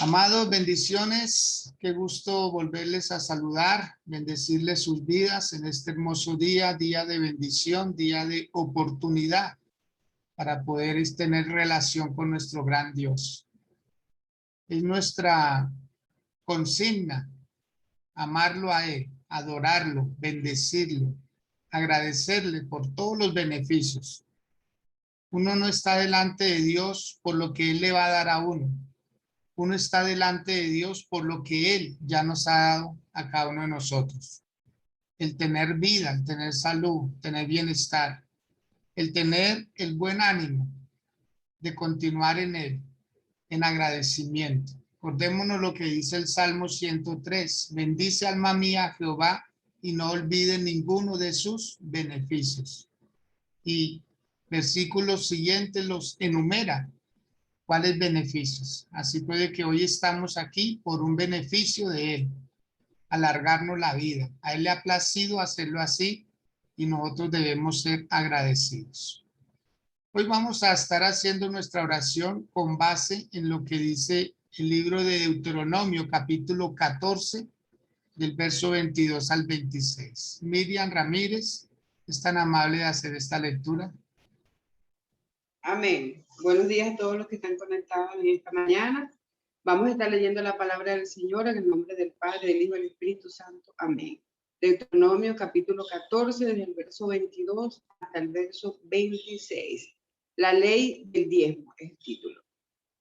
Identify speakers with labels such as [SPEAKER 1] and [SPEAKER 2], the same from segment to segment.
[SPEAKER 1] Amados, bendiciones. Qué gusto volverles a saludar, bendecirles sus vidas en este hermoso día, día de bendición, día de oportunidad para poder tener relación con nuestro gran Dios. Es nuestra consigna amarlo a Él, adorarlo, bendecirlo, agradecerle por todos los beneficios. Uno no está delante de Dios por lo que Él le va a dar a uno. Uno está delante de Dios por lo que Él ya nos ha dado a cada uno de nosotros. El tener vida, el tener salud, tener bienestar, el tener el buen ánimo de continuar en Él, en agradecimiento. Acordémonos lo que dice el Salmo 103. Bendice alma mía a Jehová y no olvide ninguno de sus beneficios. Y versículos siguientes los enumera. ¿Cuáles beneficios? Así puede que hoy estamos aquí por un beneficio de Él, alargarnos la vida. A Él le ha placido hacerlo así y nosotros debemos ser agradecidos. Hoy vamos a estar haciendo nuestra oración con base en lo que dice el libro de Deuteronomio, capítulo 14, del verso 22 al 26. Miriam Ramírez, ¿es tan amable de hacer esta lectura?
[SPEAKER 2] Amén. Buenos días a todos los que están conectados en esta mañana. Vamos a estar leyendo la palabra del Señor en el nombre del Padre, del Hijo y del Espíritu Santo. Amén. Deuteronomio capítulo 14, desde el verso 22 hasta el verso 26. La ley del diezmo es el título.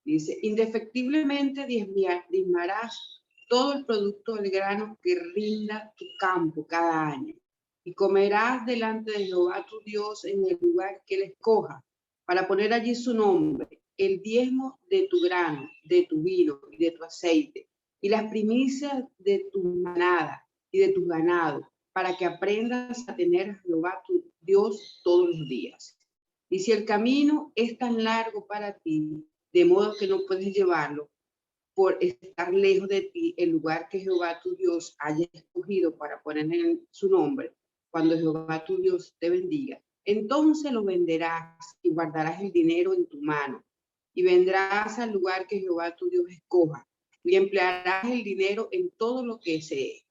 [SPEAKER 2] Dice, indefectiblemente diezmarás todo el producto del grano que rinda tu campo cada año. Y comerás delante de Jehová tu Dios en el lugar que Él escoja, para poner allí su nombre, el diezmo de tu grano, de tu vino y de tu aceite, y las primicias de tu manada y de tu ganado, para que aprendas a tener a Jehová tu Dios todos los días. Y si el camino es tan largo para ti, de modo que no puedes llevarlo, por estar lejos de ti, el lugar que Jehová tu Dios haya escogido para poner en su nombre, cuando Jehová tu Dios te bendiga, entonces lo venderás y guardarás el dinero en tu mano, y vendrás al lugar que Jehová tu Dios escoja, y emplearás el dinero en todo lo que desees,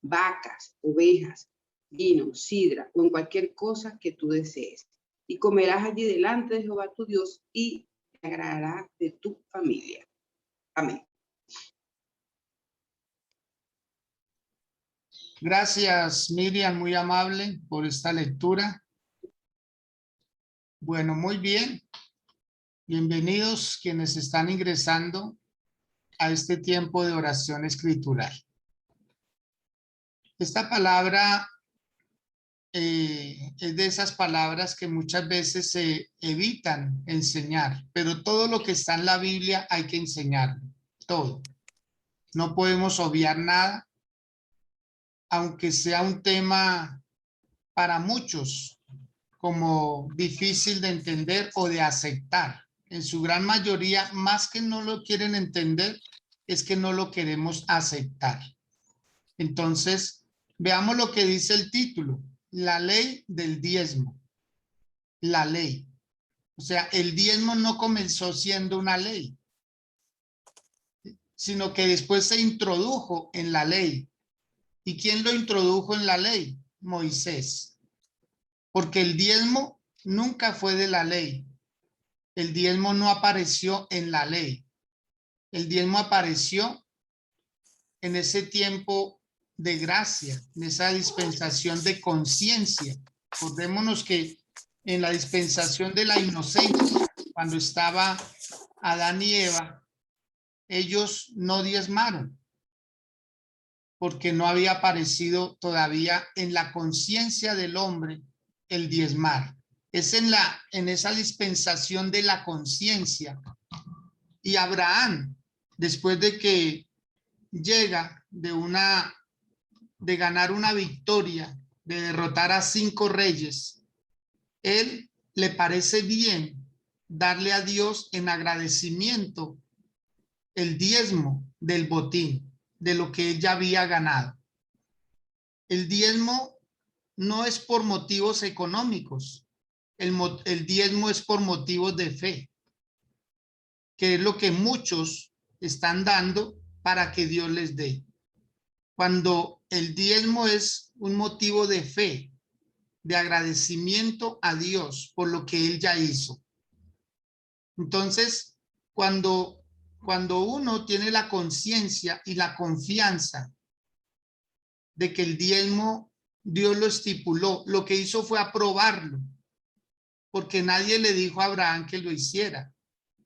[SPEAKER 2] vacas, ovejas, vino, sidra, o en cualquier cosa que tú desees. Y comerás allí delante de Jehová tu Dios y te agradará de tu familia. Amén.
[SPEAKER 1] Gracias, Miriam, muy amable por esta lectura. Bueno, muy bien. Bienvenidos quienes están ingresando a este tiempo de oración escritural. Esta palabra es de esas palabras que muchas veces se evitan enseñar, pero todo lo que está en la Biblia hay que enseñarlo, todo. No podemos obviar nada, aunque sea un tema para muchos como difícil de entender o de aceptar. En su gran mayoría, más que no lo quieren entender, es que no lo queremos aceptar. Entonces, veamos lo que dice el título, la ley del diezmo. La ley. O sea, el diezmo no comenzó siendo una ley, sino que después se introdujo en la ley. ¿Y quién lo introdujo en la ley? Moisés. Porque el diezmo nunca fue de la ley. El diezmo no apareció en la ley. El diezmo apareció en ese tiempo de gracia, en esa dispensación de conciencia. Acordémonos que en la dispensación de la inocencia, cuando estaba Adán y Eva, ellos no diezmaron, porque no había aparecido todavía en la conciencia del hombre el diezmar. Es en esa dispensación de la conciencia. Y Abraham, después de que llega de ganar una victoria, de derrotar a 5 reyes, él le parece bien darle a Dios en agradecimiento el diezmo del botín, de lo que ella había ganado. El diezmo no es por motivos económicos, el diezmo es por motivos de fe. que es lo que muchos están dando para que Dios les dé. Cuando el diezmo es un motivo de fe, de agradecimiento a Dios por lo que Él ya hizo. Entonces, cuando uno tiene la conciencia y la confianza de que el diezmo Dios lo estipuló, lo que hizo fue aprobarlo, porque nadie le dijo a Abraham que lo hiciera.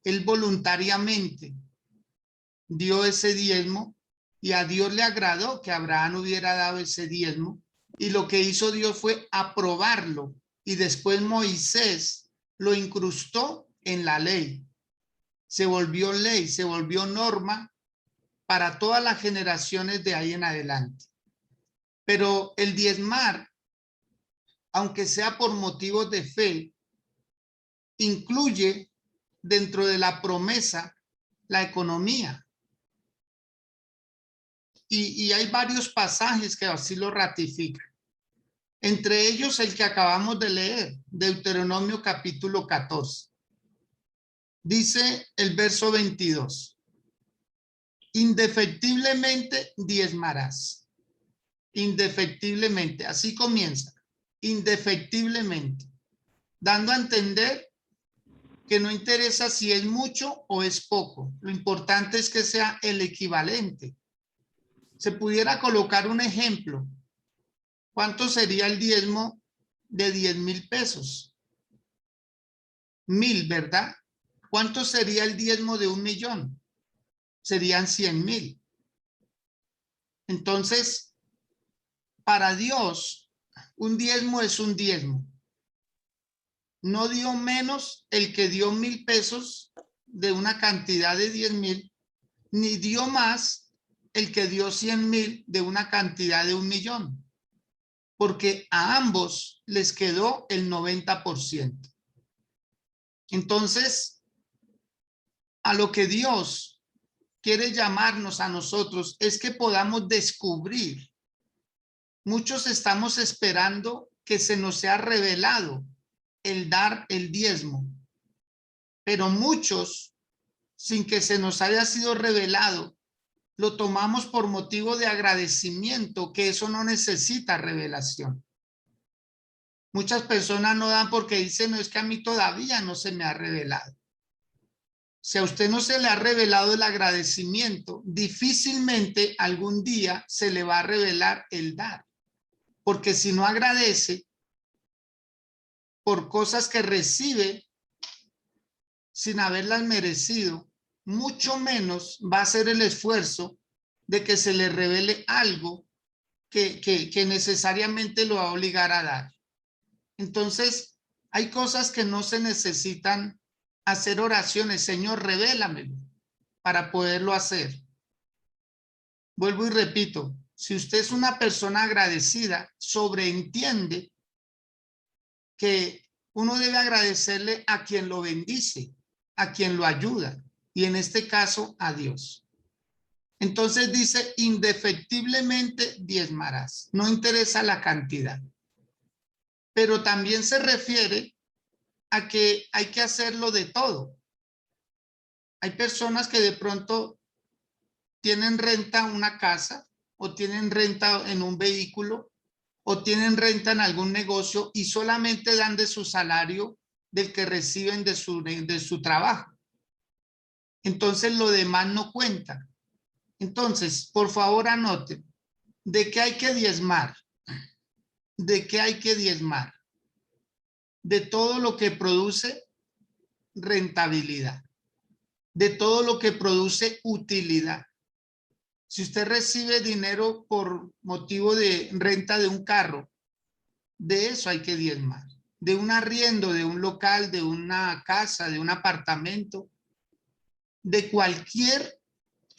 [SPEAKER 1] Él voluntariamente dio ese diezmo y a Dios le agradó que Abraham hubiera dado ese diezmo, y lo que hizo Dios fue aprobarlo, y después Moisés lo incrustó en la ley. Se volvió ley, se volvió norma para todas las generaciones de ahí en adelante. Pero el diezmar, aunque sea por motivos de fe, incluye dentro de la promesa la economía. Y hay varios pasajes que así lo ratifican. Entre ellos el que acabamos de leer, Deuteronomio capítulo 14. Dice el verso 22. Indefectiblemente diezmarás. Indefectiblemente, así comienza. Indefectiblemente. Dando a entender que no interesa si es mucho o es poco. Lo importante es que sea el equivalente. Se pudiera colocar un ejemplo. ¿Cuánto sería el diezmo de 10,000 pesos? 1,000, ¿verdad? ¿Cuánto sería el diezmo de 1,000,000? Serían 100,000. Entonces, para Dios, un diezmo es un diezmo. No dio menos el que dio 1,000 pesos de una cantidad de 10,000, ni dio más el que dio 100,000 de una cantidad de 1,000,000, porque a ambos les quedó el 90%. Entonces, a lo que Dios quiere llamarnos a nosotros es que podamos descubrir. Muchos estamos esperando que se nos sea revelado el dar el diezmo, pero muchos, sin que se nos haya sido revelado, lo tomamos por motivo de agradecimiento, que eso no necesita revelación. Muchas personas no dan porque dicen, no, es que a mí todavía no se me ha revelado. Si a usted no se le ha revelado el agradecimiento, difícilmente algún día se le va a revelar el dar. Porque si no agradece por cosas que recibe sin haberlas merecido, mucho menos va a hacer el esfuerzo de que se le revele algo que necesariamente lo va a obligar a dar. Entonces, hay cosas que no se necesitan hacer oraciones. Señor, revélamelo para poderlo hacer. Vuelvo y repito, si usted es una persona agradecida, sobreentiende que uno debe agradecerle a quien lo bendice, a quien lo ayuda, y en este caso a Dios. Entonces dice, indefectiblemente diezmarás. No interesa la cantidad. Pero también se refiere a que hay que hacerlo de todo. Hay personas que de pronto tienen renta una casa, o tienen renta en un vehículo, o tienen renta en algún negocio y solamente dan de su salario del que reciben de su trabajo. Entonces lo demás no cuenta. Entonces, por favor anoten, ¿de qué hay que diezmar? ¿De qué hay que diezmar? De todo lo que produce rentabilidad, de todo lo que produce utilidad. Si usted recibe dinero por motivo de renta de un carro, de eso hay que diezmar. De un arriendo, de un local, de una casa, de un apartamento, de cualquier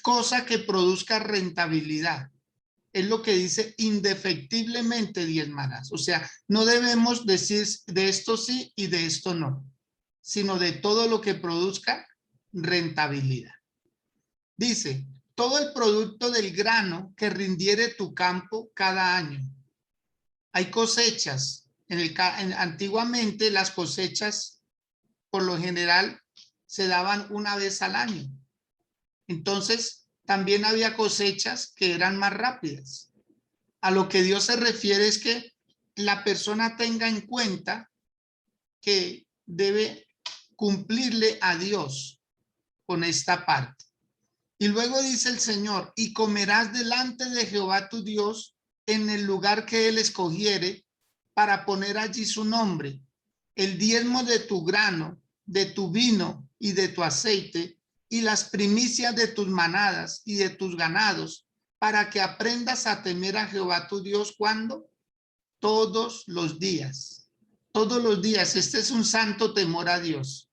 [SPEAKER 1] cosa que produzca rentabilidad. Es lo que dice, indefectiblemente diezmarás. O sea, no debemos decir de esto sí y de esto no, sino de todo lo que produzca rentabilidad. Dice, todo el producto del grano que rindiere tu campo cada año. Hay cosechas. Antiguamente las cosechas, por lo general, se daban una vez al año. Entonces, también había cosechas que eran más rápidas. A lo que Dios se refiere es que la persona tenga en cuenta que debe cumplirle a Dios con esta parte. Y luego dice el Señor, y comerás delante de Jehová tu Dios en el lugar que él escogiere para poner allí su nombre. El diezmo de tu grano, de tu vino y de tu aceite, y las primicias de tus manadas y de tus ganados, para que aprendas a temer a Jehová tu Dios. ¿Cuándo? Todos los días. Todos los días. Este es un santo temor a Dios.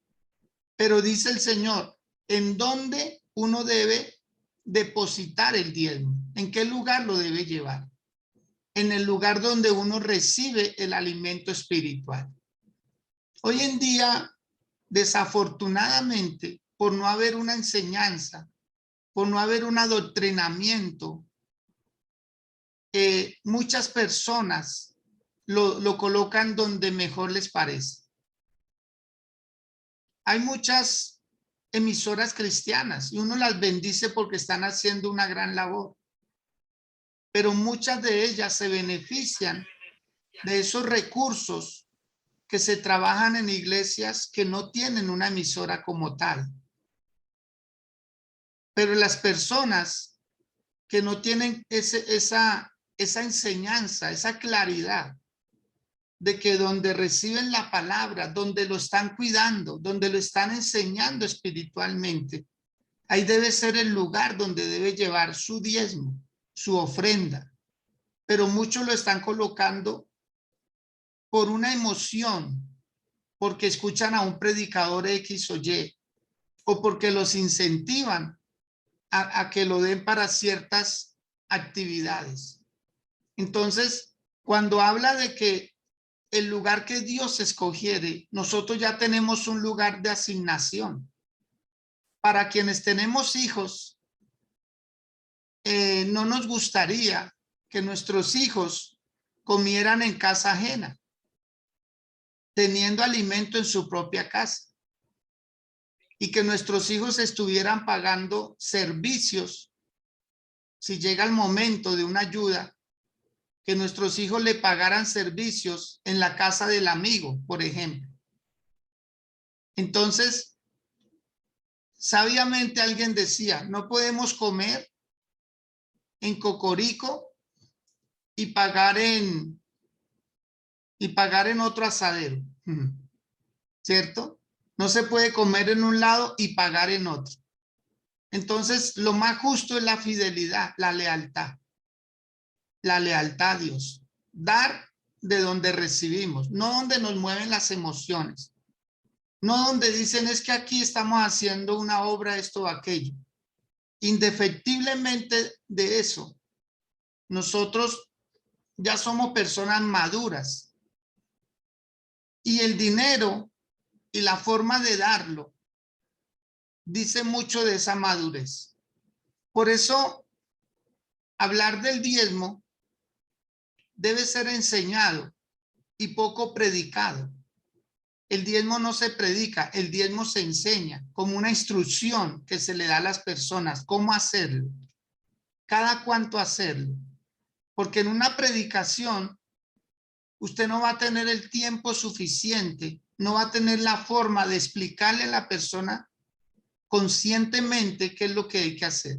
[SPEAKER 1] Pero dice el Señor, ¿en dónde uno debe depositar el diezmo? ¿En qué lugar lo debe llevar? En el lugar donde uno recibe el alimento espiritual. Hoy en día, desafortunadamente, por no haber una enseñanza, por no haber un adoctrinamiento, muchas personas lo colocan donde mejor les parece. Hay muchas emisoras cristianas y uno las bendice porque están haciendo una gran labor, pero muchas de ellas se benefician de esos recursos que se trabajan en iglesias que no tienen una emisora como tal. Pero las personas que no tienen esa enseñanza, esa claridad de que donde reciben la palabra, donde lo están cuidando, donde lo están enseñando espiritualmente, ahí debe ser el lugar donde debe llevar su diezmo, su ofrenda. Pero muchos lo están colocando por una emoción, porque escuchan a un predicador X o Y, o porque los incentivan a que lo den para ciertas actividades. Entonces, cuando habla de que el lugar que Dios escogiere, nosotros ya tenemos un lugar de asignación. Para quienes tenemos hijos, no nos gustaría que nuestros hijos comieran en casa ajena, teniendo alimento en su propia casa, y que nuestros hijos estuvieran pagando servicios. Si llega el momento de una ayuda, que nuestros hijos le pagaran servicios en la casa del amigo, por ejemplo. Entonces, sabiamente alguien decía, no podemos comer en Cocorico y pagar en otro asadero, ¿cierto? No se puede comer en un lado y pagar en otro. Entonces, lo más justo es la fidelidad, la lealtad a Dios. Dar de donde recibimos, no donde nos mueven las emociones, no donde dicen es que aquí estamos haciendo una obra, esto o aquello. Indefectiblemente de eso, nosotros ya somos personas maduras y el dinero y la forma de darlo dice mucho de esa madurez. Por eso, hablar del diezmo debe ser enseñado y poco predicado. El diezmo no se predica, el diezmo se enseña como una instrucción que se le da a las personas, cómo hacerlo, cada cuánto hacerlo. Porque en una predicación usted no va a tener el tiempo suficiente, no va a tener la forma de explicarle a la persona conscientemente qué es lo que hay que hacer.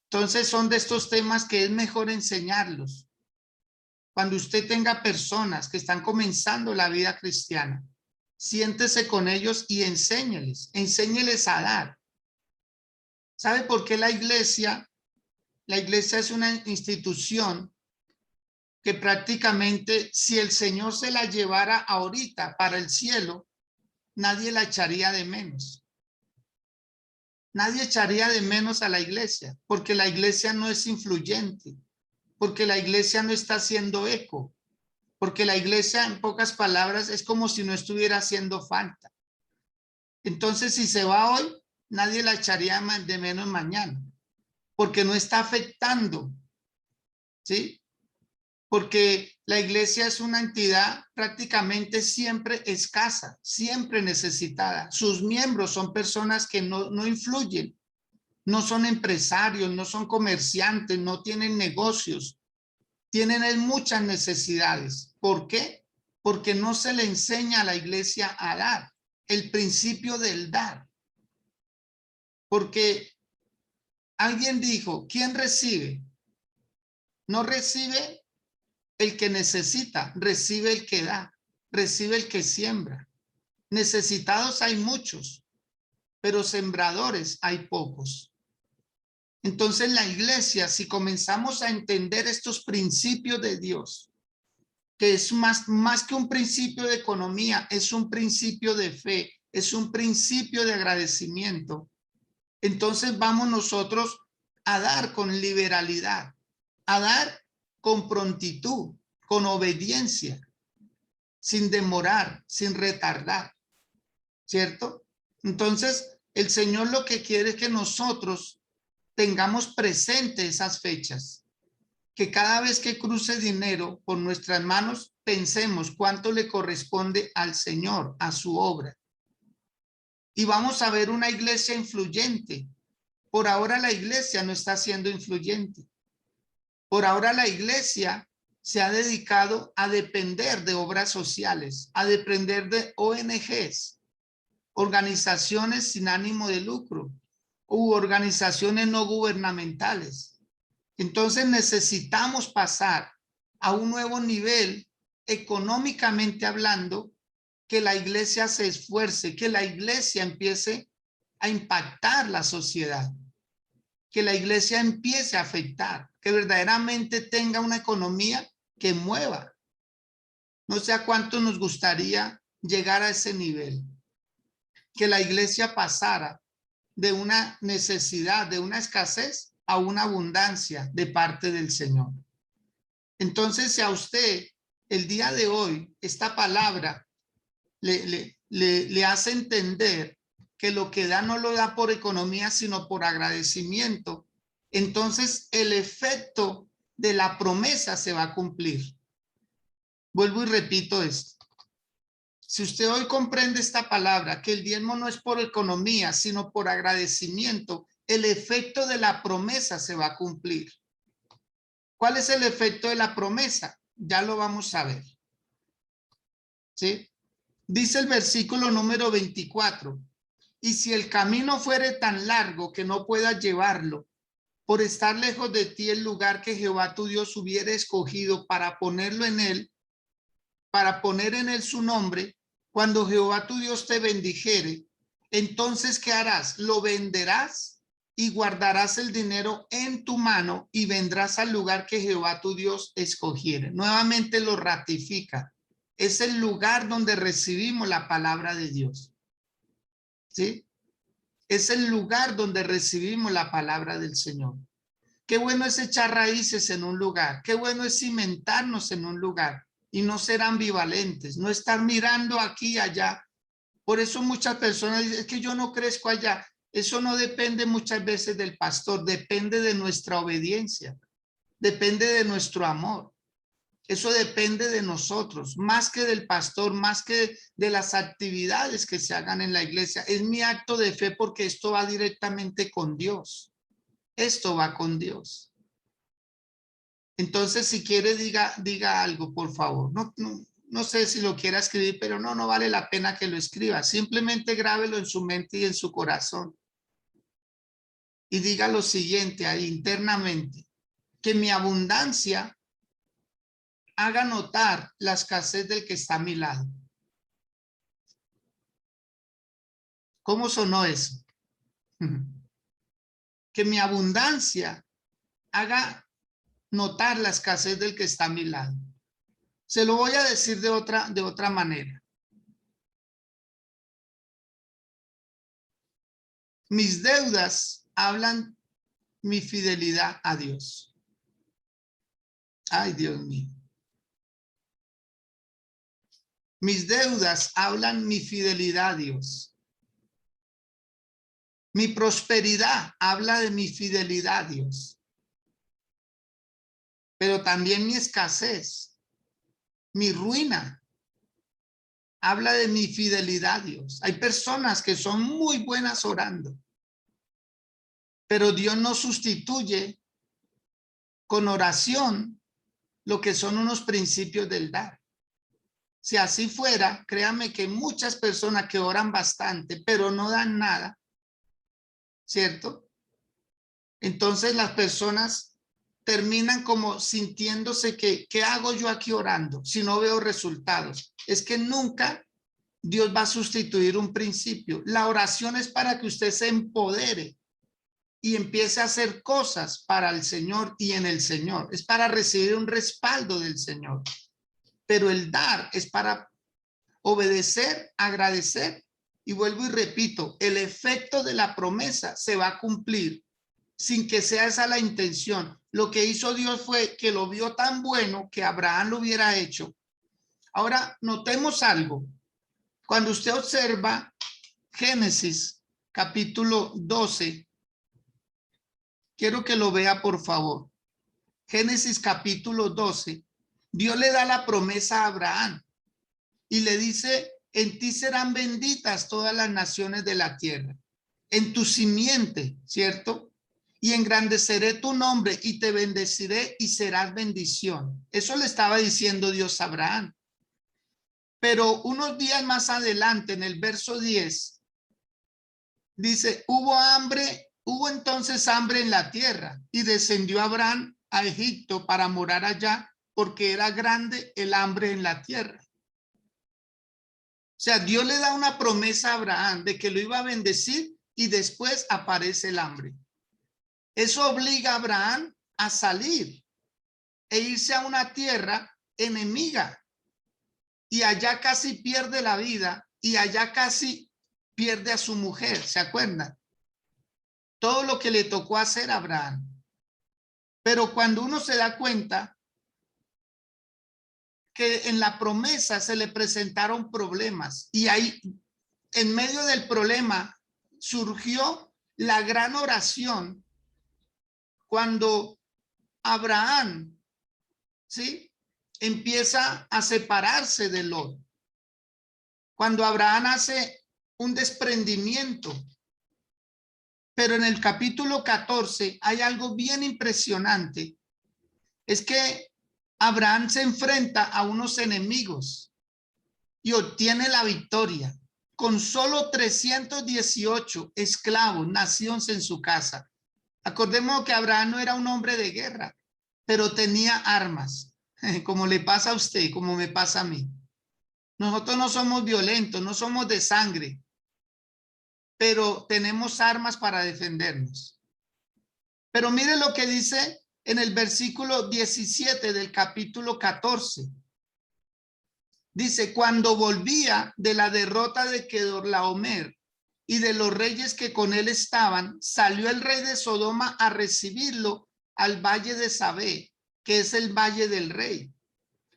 [SPEAKER 1] Entonces son de estos temas que es mejor enseñarlos. Cuando usted tenga personas que están comenzando la vida cristiana, siéntese con ellos y enséñeles a dar. ¿Sabe por qué la iglesia? La iglesia es una institución que prácticamente si el Señor se la llevara ahorita para el cielo, nadie la echaría de menos. Nadie echaría de menos a la iglesia, porque la iglesia no es influyente, porque la iglesia no está haciendo eco, porque la iglesia, en pocas palabras, es como si no estuviera haciendo falta. Entonces, si se va hoy, nadie la echaría de menos mañana, porque no está afectando, ¿sí? porque la iglesia es una entidad prácticamente siempre escasa, siempre necesitada. Sus miembros son personas que no influyen, no son empresarios, no son comerciantes, no tienen negocios, tienen muchas necesidades. ¿Por qué? Porque no se le enseña a la iglesia a dar, el principio del dar. Porque alguien dijo, ¿quién recibe? No recibe el que necesita, recibe el que da, recibe el que siembra. Necesitados hay muchos, pero sembradores hay pocos. Entonces la iglesia, si comenzamos a entender estos principios de Dios, que es más que un principio de economía, es un principio de fe, es un principio de agradecimiento, entonces vamos nosotros a dar con liberalidad, a dar con prontitud, con obediencia, sin demorar, sin retardar, ¿cierto? Entonces, el Señor lo que quiere es que nosotros tengamos presente esas fechas, que cada vez que cruce dinero por nuestras manos, pensemos cuánto le corresponde al Señor, a su obra. Y vamos a ver una iglesia influyente. Por ahora la iglesia no está siendo influyente. Por ahora la iglesia se ha dedicado a depender de obras sociales, a depender de ONGs, organizaciones sin ánimo de lucro, u organizaciones no gubernamentales. Entonces necesitamos pasar a un nuevo nivel económicamente hablando, que la iglesia se esfuerce, que la iglesia empiece a impactar la sociedad, que la iglesia empiece a afectar, que verdaderamente tenga una economía que mueva. No sé a cuánto nos gustaría llegar a ese nivel, que la iglesia pasara de una necesidad, de una escasez, a una abundancia de parte del Señor. Entonces, si a usted el día de hoy esta palabra le hace entender que lo que da no lo da por economía, sino por agradecimiento, entonces el efecto de la promesa se va a cumplir. Vuelvo y repito esto. Si usted hoy comprende esta palabra, que el diezmo no es por economía, sino por agradecimiento, el efecto de la promesa se va a cumplir. ¿Cuál es el efecto de la promesa? Ya lo vamos a ver. ¿Sí? Dice el versículo número 24. Y si el camino fuere tan largo que no puedas llevarlo, por estar lejos de ti el lugar que Jehová tu Dios hubiera escogido para ponerlo en él, para poner en él su nombre, cuando Jehová tu Dios te bendijere, entonces ¿qué harás? Lo venderás y guardarás el dinero en tu mano y vendrás al lugar que Jehová tu Dios escogiere. Nuevamente lo ratifica. Es el lugar donde recibimos la palabra de Dios. ¿Sí? Es el lugar donde recibimos la palabra del Señor. Qué bueno es echar raíces en un lugar. Qué bueno es cimentarnos en un lugar y no ser ambivalentes, no estar mirando aquí y allá. Por eso muchas personas dicen, es que yo no crezco allá. Eso no depende muchas veces del pastor, depende de nuestra obediencia, depende de nuestro amor. Eso depende de nosotros, más que del pastor, más que de las actividades que se hagan en la iglesia. Es mi acto de fe porque esto va directamente con Dios. Esto va con Dios. Entonces, si quiere, diga algo, por favor. No sé si lo quiera escribir, pero no vale la pena que lo escriba. Simplemente grábelo en su mente y en su corazón. Y diga lo siguiente ahí internamente, que mi abundancia haga notar la escasez del que está a mi lado. ¿Cómo sonó eso? Que mi abundancia haga notar la escasez del que está a mi lado. Se lo voy a decir de otra manera. Mis deudas hablan mi fidelidad a Dios. Ay, Dios mío. Mis deudas hablan mi fidelidad a Dios. Mi prosperidad habla de mi fidelidad a Dios. pero también mi escasez, mi ruina. Habla de mi fidelidad, Dios. Hay personas que son muy buenas orando, pero Dios no sustituye con oración lo que son unos principios del dar. Si así fuera, créanme que muchas personas que oran bastante, pero no dan nada, ¿cierto? Entonces las personas terminan como sintiéndose que, ¿qué hago yo aquí orando si no veo resultados? Es que nunca Dios va a sustituir un principio. La oración es para que usted se empodere y empiece a hacer cosas para el Señor y en el Señor. Es para recibir un respaldo del Señor. Pero el dar es para obedecer, agradecer. Y vuelvo y repito, el efecto de la promesa se va a cumplir sin que sea esa la intención. Lo que hizo Dios fue que lo vio tan bueno que Abraham lo hubiera hecho. Ahora, notemos algo. Cuando usted observa Génesis capítulo 12, quiero que lo vea por favor. Génesis capítulo 12, Dios le da la promesa a Abraham y le dice, en ti serán benditas todas las naciones de la tierra, en tu simiente, ¿cierto? Y engrandeceré tu nombre y te bendeciré y serás bendición. Eso le estaba diciendo Dios a Abraham. Pero unos días más adelante, en el verso 10, dice, hubo entonces hambre en la tierra y descendió Abraham a Egipto para morar allá porque era grande el hambre en la tierra. O sea, Dios le da una promesa a Abraham de que lo iba a bendecir y después aparece el hambre. Eso obliga a Abraham a salir e irse a una tierra enemiga y allá casi pierde la vida y allá casi pierde a su mujer, ¿se acuerdan? Todo lo que le tocó hacer a Abraham. Pero cuando uno se da cuenta que en la promesa se le presentaron problemas y ahí en medio del problema surgió la gran oración cuando Abraham, ¿sí?, empieza a separarse de Lot. Cuando Abraham hace un desprendimiento. Pero en el capítulo 14 hay algo bien impresionante. Es que Abraham se enfrenta a unos enemigos y obtiene la victoria con solo 318 esclavos nacidos en su casa. Acordemos que Abraham no era un hombre de guerra, pero tenía armas, como le pasa a usted, como me pasa a mí. Nosotros no somos violentos, no somos de sangre, pero tenemos armas para defendernos. Pero mire lo que dice en el versículo 17 del capítulo 14. Dice, cuando volvía de la derrota de Kedorlaomer y de los reyes que con él estaban, salió el rey de Sodoma a recibirlo al valle de Sabé, que es el valle del rey.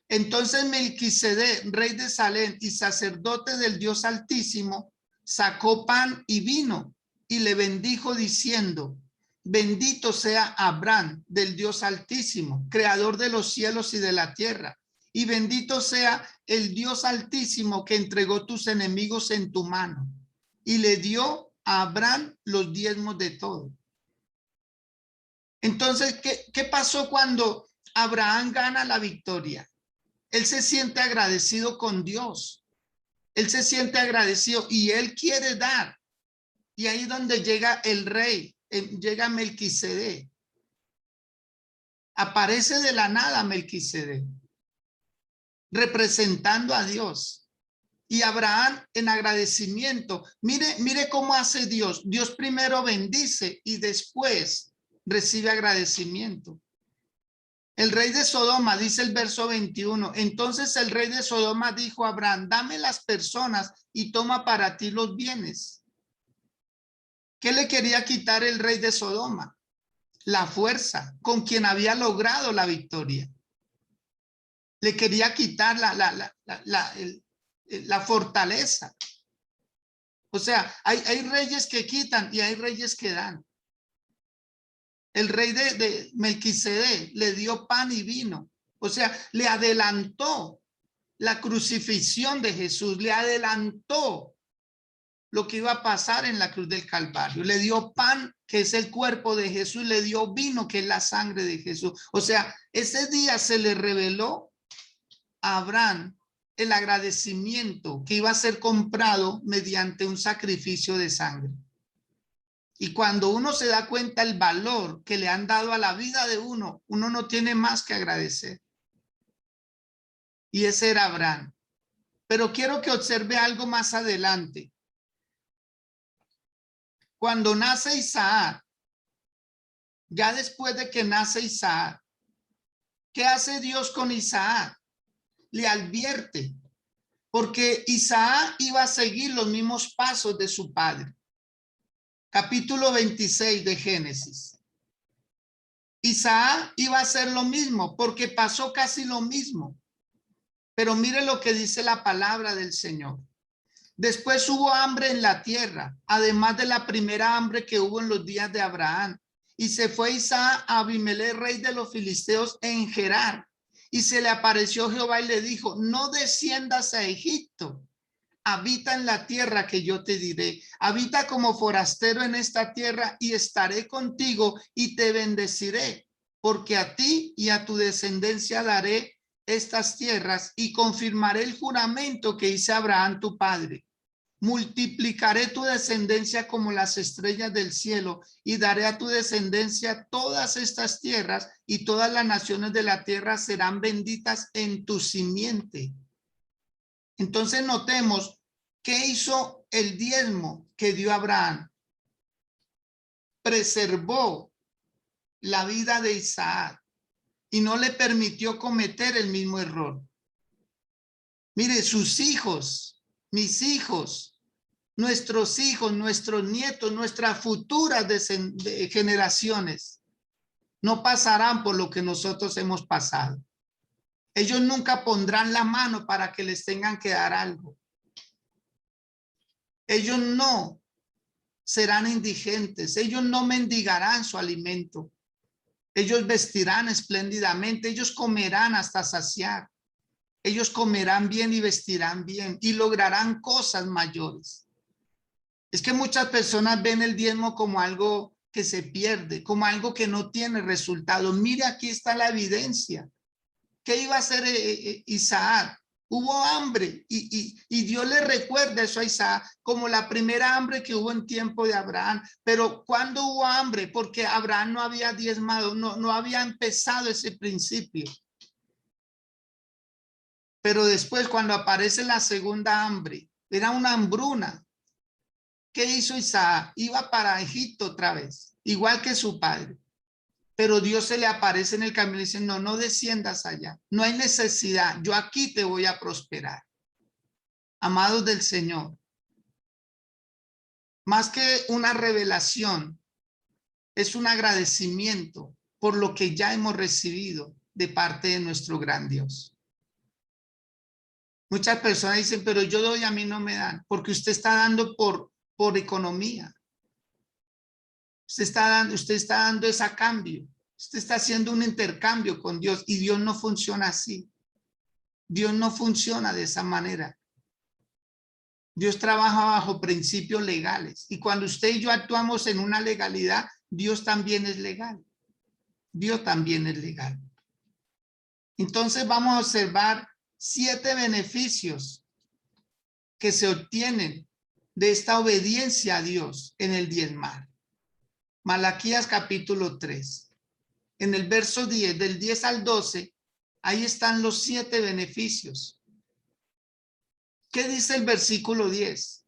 [SPEAKER 1] Entonces Melquisedec, rey de Salem y sacerdote del Dios Altísimo, sacó pan y vino y le bendijo diciendo, bendito sea Abraham del Dios Altísimo, creador de los cielos y de la tierra. Y bendito sea el Dios Altísimo que entregó tus enemigos en tu mano. Y le dio a Abraham los diezmos de todo. Entonces, ¿qué pasó cuando Abraham gana la victoria? Él se siente agradecido con Dios. Él se siente agradecido y él quiere dar. Y ahí es donde llega el rey, llega Melquisedec. Aparece de la nada Melquisedec, representando a Dios. Y Abraham en agradecimiento. Mire cómo hace Dios. Dios primero bendice y después recibe agradecimiento. El rey de Sodoma, dice el verso 21, entonces el rey de Sodoma dijo a Abraham, dame las personas y toma para ti los bienes. ¿Qué le quería quitar el rey de Sodoma? La fuerza con quien había logrado la victoria. Le quería quitar la fortaleza. O sea, hay reyes que quitan y hay reyes que dan. El rey de Melquisedec le dio pan y vino. O sea, le adelantó la crucifixión de Jesús, le adelantó lo que iba a pasar en la cruz del Calvario. Le dio pan, que es el cuerpo de Jesús, le dio vino, que es la sangre de Jesús. O sea, ese día se le reveló a Abraham el agradecimiento que iba a ser comprado mediante un sacrificio de sangre. Y cuando uno se da cuenta el valor que le han dado a la vida de uno, uno no tiene más que agradecer. Y ese era Abraham. Pero quiero que observe algo más adelante. Cuando nace Isaac, ya después de que nace Isaac, ¿qué hace Dios con Isaac? Le advierte, porque Isaac iba a seguir los mismos pasos de su padre. Capítulo 26 de Génesis. Isaac iba a hacer lo mismo, porque pasó casi lo mismo. Pero mire lo que dice la palabra del Señor. Después hubo hambre en la tierra, además de la primera hambre que hubo en los días de Abraham. Y se fue Isaac a Abimelech, rey de los filisteos, en Gerar. Y se le apareció Jehová y le dijo, no desciendas a Egipto. Habita en la tierra que yo te diré. Habita como forastero en esta tierra y estaré contigo y te bendeciré. Porque a ti y a tu descendencia daré estas tierras y confirmaré el juramento que hice a Abraham tu padre. Multiplicaré tu descendencia como las estrellas del cielo y daré a tu descendencia todas estas tierras y todas las naciones de la tierra serán benditas en tu simiente. Entonces notemos qué hizo el diezmo que dio Abraham. Preservó la vida de Isaac y no le permitió cometer el mismo error. Mire, sus hijos, mis hijos, nuestros hijos, nuestros nietos, nuestras futuras generaciones no pasarán por lo que nosotros hemos pasado. Ellos nunca pondrán la mano para que les tengan que dar algo. Ellos no serán indigentes, ellos no mendigarán su alimento. Ellos vestirán espléndidamente, ellos comerán hasta saciar. Ellos comerán bien y vestirán bien y lograrán cosas mayores. Es que muchas personas ven el diezmo como algo que se pierde, como algo que no tiene resultado. Mire, aquí está la evidencia. ¿Qué iba a hacer Isaac? Hubo hambre y Dios le recuerda eso a Isaac como la primera hambre que hubo en tiempo de Abraham. Pero ¿cuándo hubo hambre? Porque Abraham no había diezmado, no había empezado ese principio. Pero después, cuando aparece la segunda hambre, era una hambruna. ¿Qué hizo Isaac? Iba para Egipto otra vez, igual que su padre. Pero Dios se le aparece en el camino y dice, no desciendas allá. No hay necesidad. Yo aquí te voy a prosperar. Amados del Señor, más que una revelación, es un agradecimiento por lo que ya hemos recibido de parte de nuestro gran Dios. Muchas personas dicen, pero yo doy, a mí no me dan, porque usted está dando por economía. Usted está dando ese cambio. Usted está haciendo un intercambio con Dios y Dios no funciona así. Dios no funciona de esa manera. Dios trabaja bajo principios legales y cuando usted y yo actuamos en una legalidad, Dios también es legal. Dios también es legal. Entonces vamos a observar 7 beneficios que se obtienen de esta obediencia a Dios en el diezmar. Malaquías capítulo 3. En el verso 10, del 10 al 12, ahí están los 7 beneficios. ¿Qué dice el versículo 10?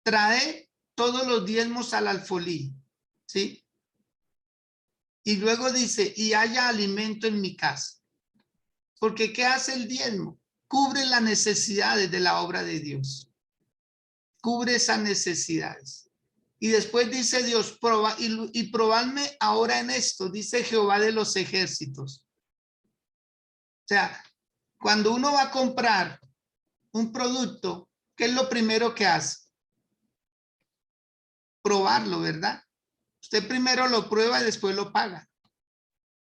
[SPEAKER 1] Trae todos los diezmos al alfolí, ¿sí? Y luego dice, y haya alimento en mi casa. Porque ¿qué hace el diezmo? Cubre las necesidades de la obra de Dios. Cubre esas necesidades. Y después dice Dios, probadme ahora en esto, dice Jehová de los ejércitos. O sea, cuando uno va a comprar un producto, ¿qué es lo primero que hace? Probarlo, ¿verdad? Usted primero lo prueba y después lo paga.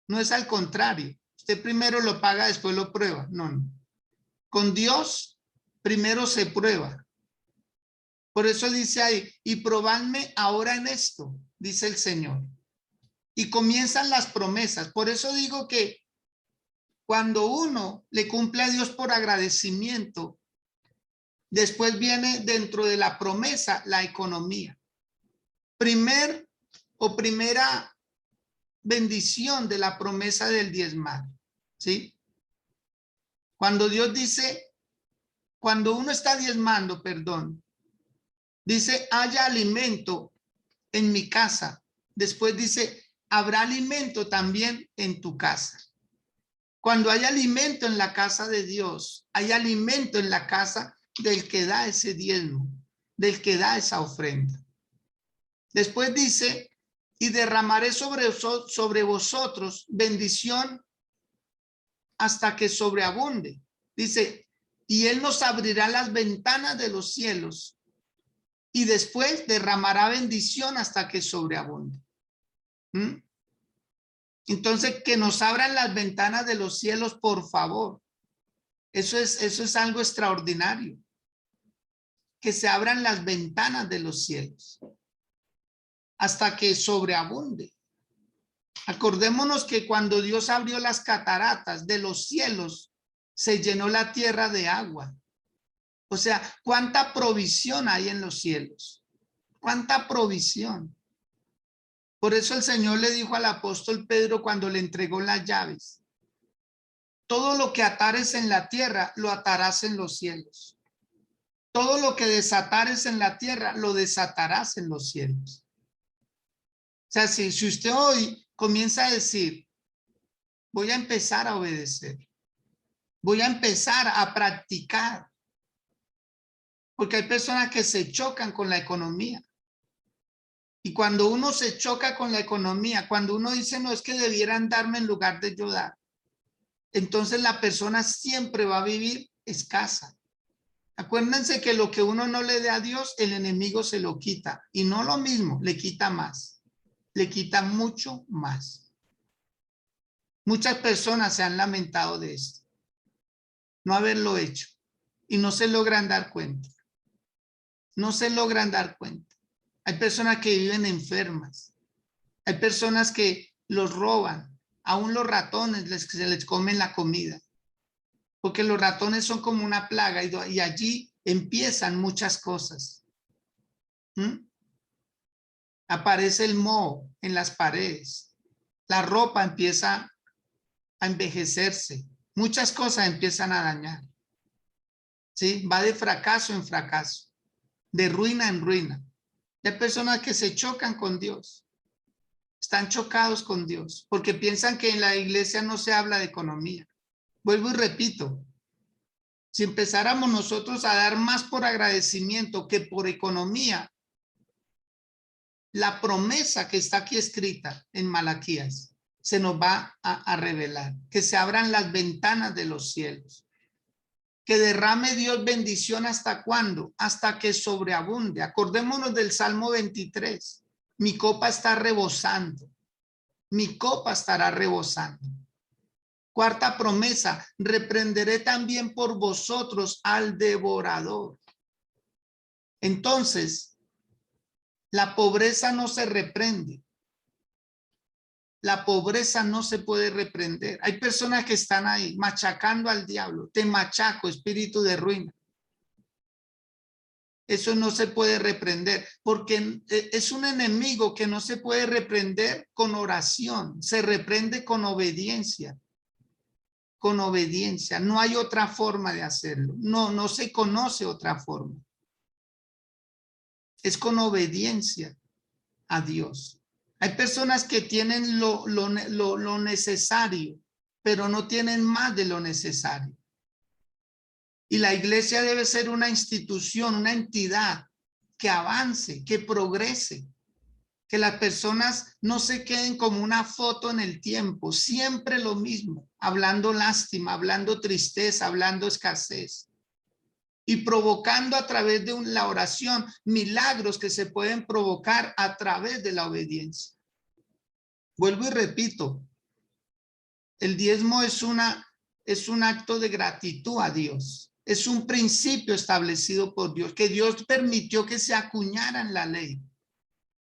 [SPEAKER 1] No es al contrario. Usted primero lo paga, después lo prueba. No, no. Con Dios, primero se prueba. Por eso dice ahí, y probadme ahora en esto, dice el Señor. Y comienzan las promesas. Por eso digo que cuando uno le cumple a Dios por agradecimiento, después viene dentro de la promesa la economía. Primera bendición de la promesa del diezmar, ¿sí? Cuando Dios dice, cuando uno está diezmando, perdón, dice, haya alimento en mi casa. Después dice, habrá alimento también en tu casa. Cuando hay alimento en la casa de Dios, hay alimento en la casa del que da ese diezmo, del que da esa ofrenda. Después dice, y derramaré sobre vosotros bendición hasta que sobreabunde. Dice, y él nos abrirá las ventanas de los cielos y después derramará bendición hasta que sobreabunde. Entonces, que nos abran las ventanas de los cielos, por favor. Eso es algo extraordinario. Que se abran las ventanas de los cielos hasta que sobreabunde. Acordémonos que cuando Dios abrió las cataratas de los cielos, se llenó la tierra de agua. O sea, ¿cuánta provisión hay en los cielos? ¿Cuánta provisión? Por eso el Señor le dijo al apóstol Pedro cuando le entregó las llaves, todo lo que atares en la tierra, lo atarás en los cielos. Todo lo que desatares en la tierra, lo desatarás en los cielos. O sea, si usted hoy comienza a decir, voy a empezar a obedecer, voy a empezar a practicar, porque hay personas que se chocan con la economía. Y cuando uno se choca con la economía, cuando uno dice, no, es que debieran darme en lugar de yo dar, entonces la persona siempre va a vivir escasa. Acuérdense que lo que uno no le dé a Dios, el enemigo se lo quita. Y no lo mismo, le quita más. Le quita mucho más. Muchas personas se han lamentado de esto. No haberlo hecho. Y no se logran dar cuenta. No se logran dar cuenta. Hay personas que viven enfermas. Hay personas que los roban. Aún los ratones se les comen la comida. Porque los ratones son como una plaga y allí empiezan muchas cosas. Aparece el moho en las paredes. La ropa empieza a envejecerse. Muchas cosas empiezan a dañar. ¿Sí? Va de fracaso en fracaso, de ruina en ruina. Hay personas que se chocan con Dios. Están chocados con Dios porque piensan que en la iglesia no se habla de economía. Vuelvo y repito, si empezáramos nosotros a dar más por agradecimiento que por economía, la promesa que está aquí escrita en Malaquías se nos va a revelar, que se abran las ventanas de los cielos, que derrame Dios bendición hasta cuándo, hasta que sobreabunde. Acordémonos del Salmo 23, mi copa está rebosando, mi copa estará rebosando. Cuarta promesa, reprenderé también por vosotros al devorador. Entonces, la pobreza no se reprende. La pobreza no se puede reprender. Hay personas que están ahí machacando al diablo. Te machaco, espíritu de ruina. Eso no se puede reprender porque es un enemigo que no se puede reprender con oración. Se reprende con obediencia. Con obediencia. No hay otra forma de hacerlo. No se conoce otra forma. Es con obediencia a Dios. Hay personas que tienen lo necesario, pero no tienen más de lo necesario. Y la iglesia debe ser una institución, una entidad que avance, que progrese, que las personas no se queden como una foto en el tiempo, siempre lo mismo, hablando lástima, hablando tristeza, hablando escasez. y provocando a través de la oración milagros que se pueden provocar a través de la obediencia. Vuelvo y repito, el diezmo es un acto de gratitud a Dios. Es un principio establecido por Dios, que Dios permitió que se acuñara en la ley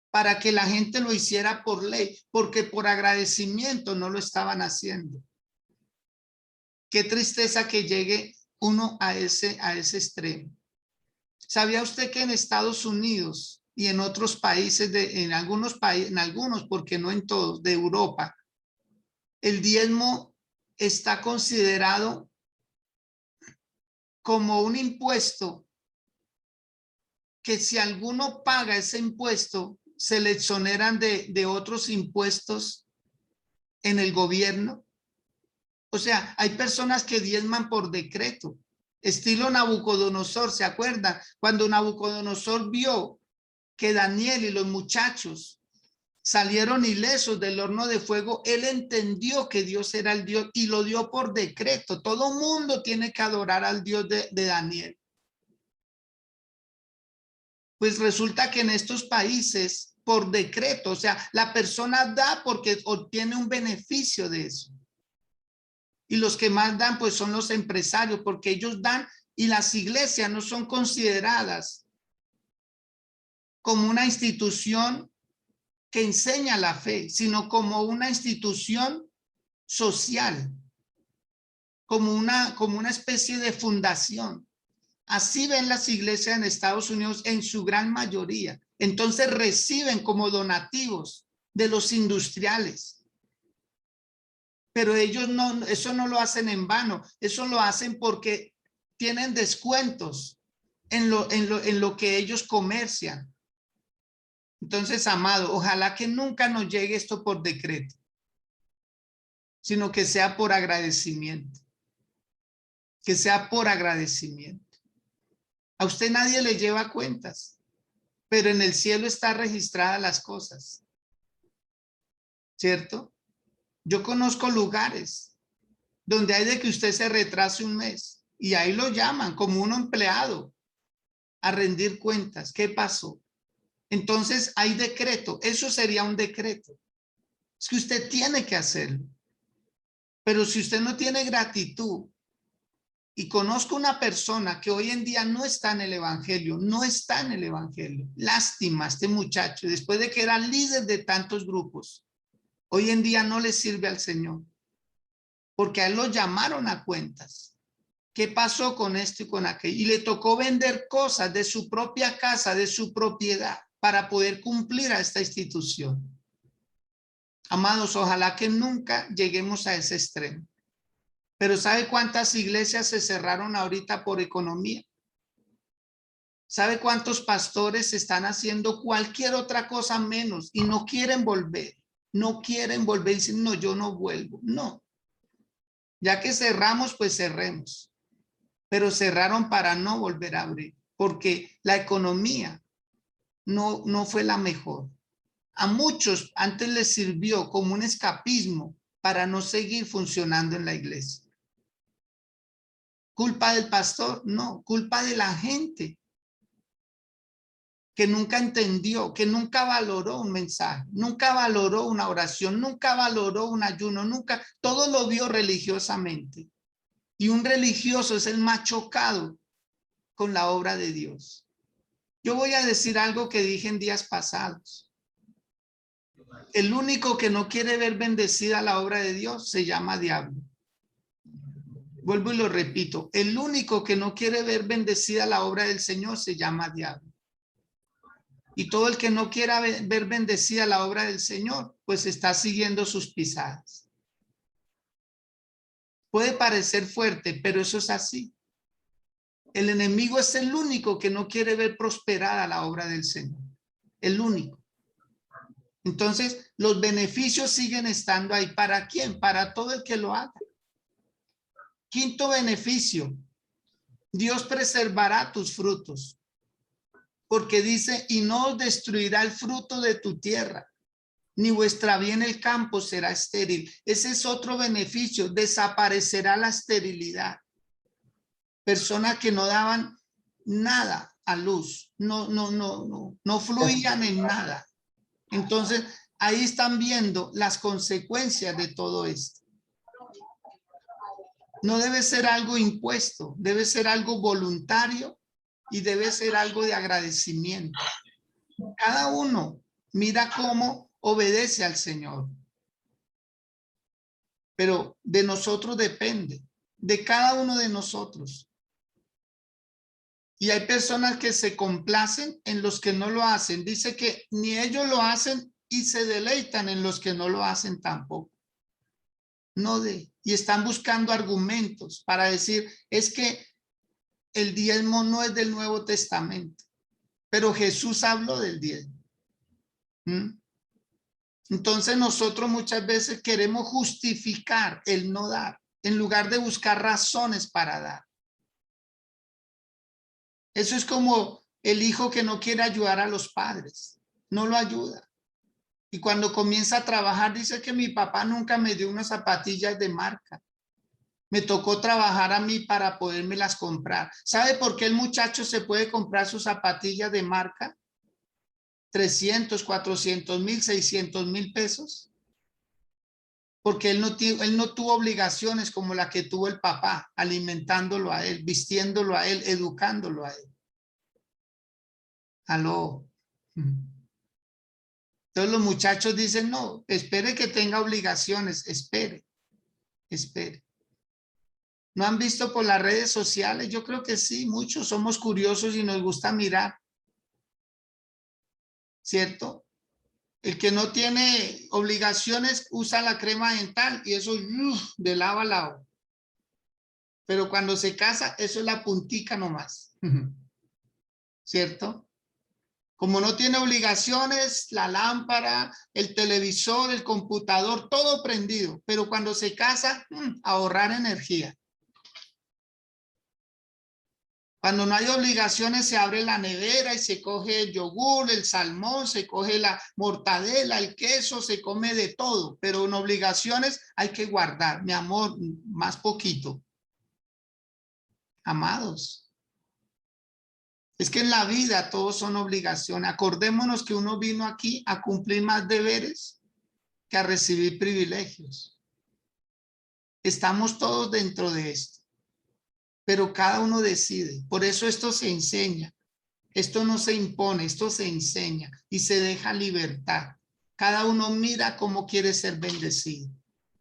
[SPEAKER 1] para que la gente lo hiciera por ley, porque por agradecimiento no lo estaban haciendo. Qué tristeza que llegue uno a ese extremo. ¿Sabía usted que en Estados Unidos y en otros países, en algunos, porque no en todos, de Europa, el diezmo está considerado como un impuesto que si alguno paga ese impuesto, se le exoneran de otros impuestos en el gobierno? O sea, hay personas que diezman por decreto, estilo Nabucodonosor, ¿se acuerdan? Cuando Nabucodonosor vio que Daniel y los muchachos salieron ilesos del horno de fuego, él entendió que Dios era el Dios y lo dio por decreto. Todo mundo tiene que adorar al Dios de Daniel. Pues resulta que en estos países, por decreto, o sea, la persona da porque obtiene un beneficio de eso. Y los que más dan, pues son los empresarios, porque ellos dan y las iglesias no son consideradas como una institución que enseña la fe, sino como una institución social, como una especie de fundación. Así ven las iglesias en Estados Unidos en su gran mayoría. Entonces reciben como donativos de los industriales. Pero ellos no, eso no lo hacen en vano, eso lo hacen porque tienen descuentos en lo que ellos comercian. Entonces, amado, ojalá que nunca nos llegue esto por decreto, sino que sea por agradecimiento. Que sea por agradecimiento. A usted nadie le lleva cuentas, pero en el cielo están registradas las cosas, ¿cierto? Yo conozco lugares donde hay de que usted se retrase un mes y ahí lo llaman como un empleado a rendir cuentas. ¿Qué pasó? Entonces hay decreto. Eso sería un decreto. Es que usted tiene que hacerlo. Pero si usted no tiene gratitud, y conozco una persona que hoy en día no está en el evangelio, no está en el evangelio. Lástima este muchacho, después de que era líder de tantos grupos, hoy en día no le sirve al Señor, porque a él lo llamaron a cuentas. ¿Qué pasó con esto y con aquello? Y le tocó vender cosas de su propia casa, de su propiedad, para poder cumplir a esta institución. Amados, ojalá que nunca lleguemos a ese extremo. Pero ¿sabe cuántas iglesias se cerraron ahorita por economía? ¿Sabe cuántos pastores están haciendo cualquier otra cosa menos y no quieren volver? No quieren volver y dicen, no, yo no vuelvo. No. Ya que cerramos, pues cerremos. Pero cerraron para no volver a abrir, porque la economía no fue la mejor. A muchos antes les sirvió como un escapismo para no seguir funcionando en la iglesia. ¿Culpa del pastor? No, culpa de la gente que nunca entendió, que nunca valoró un mensaje, nunca valoró una oración, nunca valoró un ayuno, nunca, todo lo vio religiosamente. Y un religioso es el más chocado con la obra de Dios. Yo voy a decir algo que dije en días pasados. El único que no quiere ver bendecida la obra de Dios se llama diablo. Vuelvo y lo repito, el único que no quiere ver bendecida la obra del Señor se llama diablo. Y todo el que no quiera ver bendecida la obra del Señor, pues está siguiendo sus pisadas. Puede parecer fuerte, pero eso es así. El enemigo es el único que no quiere ver prosperada la obra del Señor. El único. Entonces, los beneficios siguen estando ahí. ¿Para quién? Para todo el que lo haga. Quinto beneficio. Dios preservará tus frutos. Porque dice, y no os destruirá el fruto de tu tierra, ni vuestra bien el campo será estéril. Ese es otro beneficio, desaparecerá la esterilidad. Personas que no daban nada a luz, no fluían en nada. Entonces, ahí están viendo las consecuencias de todo esto. No debe ser algo impuesto, debe ser algo voluntario y debe ser algo de agradecimiento. Cada uno mira cómo obedece al Señor. Pero de nosotros depende, de cada uno de nosotros. Y hay personas que se complacen en los que no lo hacen. Dice que ni ellos lo hacen y se deleitan en los que no lo hacen tampoco. Y están buscando argumentos para decir, es que el diezmo no es del Nuevo Testamento, pero Jesús habló del diezmo. Entonces nosotros muchas veces queremos justificar el no dar, en lugar de buscar razones para dar. Eso es como el hijo que no quiere ayudar a los padres, no lo ayuda. Y cuando comienza a trabajar dice que mi papá nunca me dio unas zapatillas de marca. Me tocó trabajar a mí para podérmelas comprar. ¿Sabe por qué el muchacho se puede comprar sus zapatillas de marca? 300, 400 mil, 600 mil pesos. Porque él no tuvo obligaciones como la que tuvo el papá, alimentándolo a él, vistiéndolo a él, educándolo a él. Aló. Entonces los muchachos dicen, no, espere que tenga obligaciones, espere. ¿No han visto por las redes sociales? Yo creo que sí, muchos somos curiosos y nos gusta mirar. ¿Cierto? El que no tiene obligaciones usa la crema dental y eso de lado a lado. Pero cuando se casa, eso es la puntica nomás. ¿Cierto? Como no tiene obligaciones, la lámpara, el televisor, el computador, todo prendido. Pero cuando se casa, ahorrar energía. Cuando no hay obligaciones, se abre la nevera y se coge el yogur, el salmón, se coge la mortadela, el queso, se come de todo. Pero en obligaciones hay que guardar, mi amor, más poquito. Amados, es que en la vida todos son obligaciones. Acordémonos que uno vino aquí a cumplir más deberes que a recibir privilegios. Estamos todos dentro de esto, pero cada uno decide. Por eso esto se enseña. Esto no se impone, esto se enseña y se deja libertad. Cada uno mira cómo quiere ser bendecido.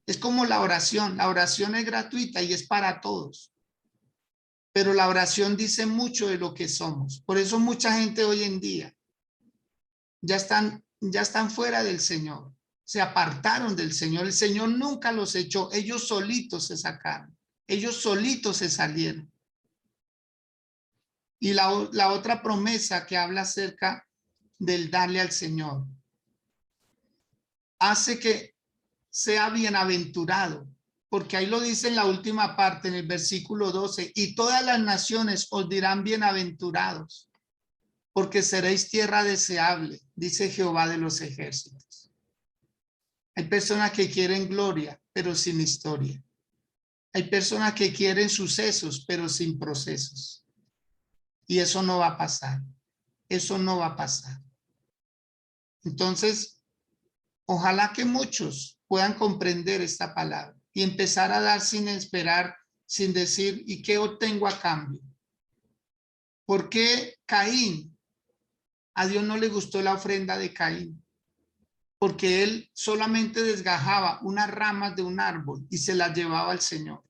[SPEAKER 1] Es como la oración es gratuita y es para todos. Pero la oración dice mucho de lo que somos. Por eso mucha gente hoy en día ya están fuera del Señor. Se apartaron del Señor. El Señor nunca los echó. Ellos solitos se sacaron. Ellos solitos se salieron. Y la otra promesa que habla acerca del darle al Señor hace que sea bienaventurado, porque ahí lo dice en la última parte, en el versículo 12, y todas las naciones os dirán bienaventurados, porque seréis tierra deseable, dice Jehová de los ejércitos. Hay personas que quieren gloria, pero sin historia. Hay personas que quieren sucesos, pero sin procesos. Y eso no va a pasar. Eso no va a pasar. Entonces, ojalá que muchos puedan comprender esta palabra y empezar a dar sin esperar, sin decir, ¿y qué obtengo a cambio? ¿Por qué Caín? A Dios no le gustó la ofrenda de Caín, porque él solamente desgajaba unas ramas de un árbol y se las llevaba al Señor.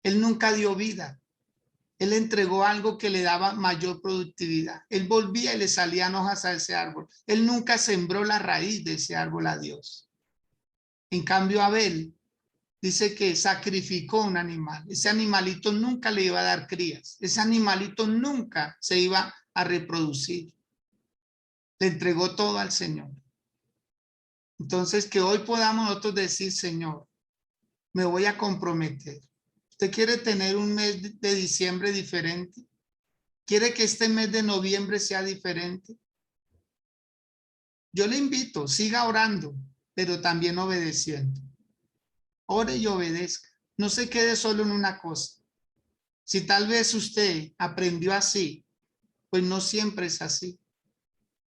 [SPEAKER 1] Él nunca dio vida. Él entregó algo que le daba mayor productividad. Él volvía y le salían hojas a ese árbol. Él nunca sembró la raíz de ese árbol a Dios. En cambio, Abel dice que sacrificó un animal. Ese animalito nunca le iba a dar crías. Ese animalito nunca se iba a reproducir. Le entregó todo al Señor. Entonces, que hoy podamos nosotros decir, Señor, me voy a comprometer. ¿Usted quiere tener un mes de diciembre diferente? ¿Quiere que este mes de noviembre sea diferente? Yo le invito, siga orando, pero también obedeciendo. Ore y obedezca. No se quede solo en una cosa. Si tal vez usted aprendió así, pues no siempre es así.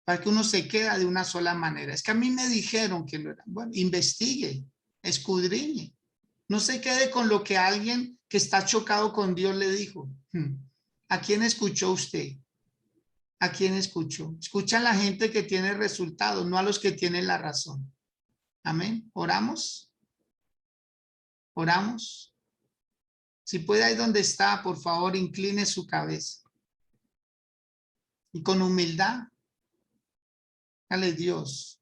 [SPEAKER 1] Para que uno se queda de una sola manera. Es que a mí me dijeron que lo era. Bueno, investigue, escudriñe. No se quede con lo que alguien que está chocado con Dios le dijo. ¿A quién escuchó usted? ¿A quién escuchó? Escucha a la gente que tiene resultados, no a los que tienen la razón. Amén. ¿Oramos? ¿Oramos? Si puede, ahí donde está, por favor, incline su cabeza. Y con humildad, dale Dios.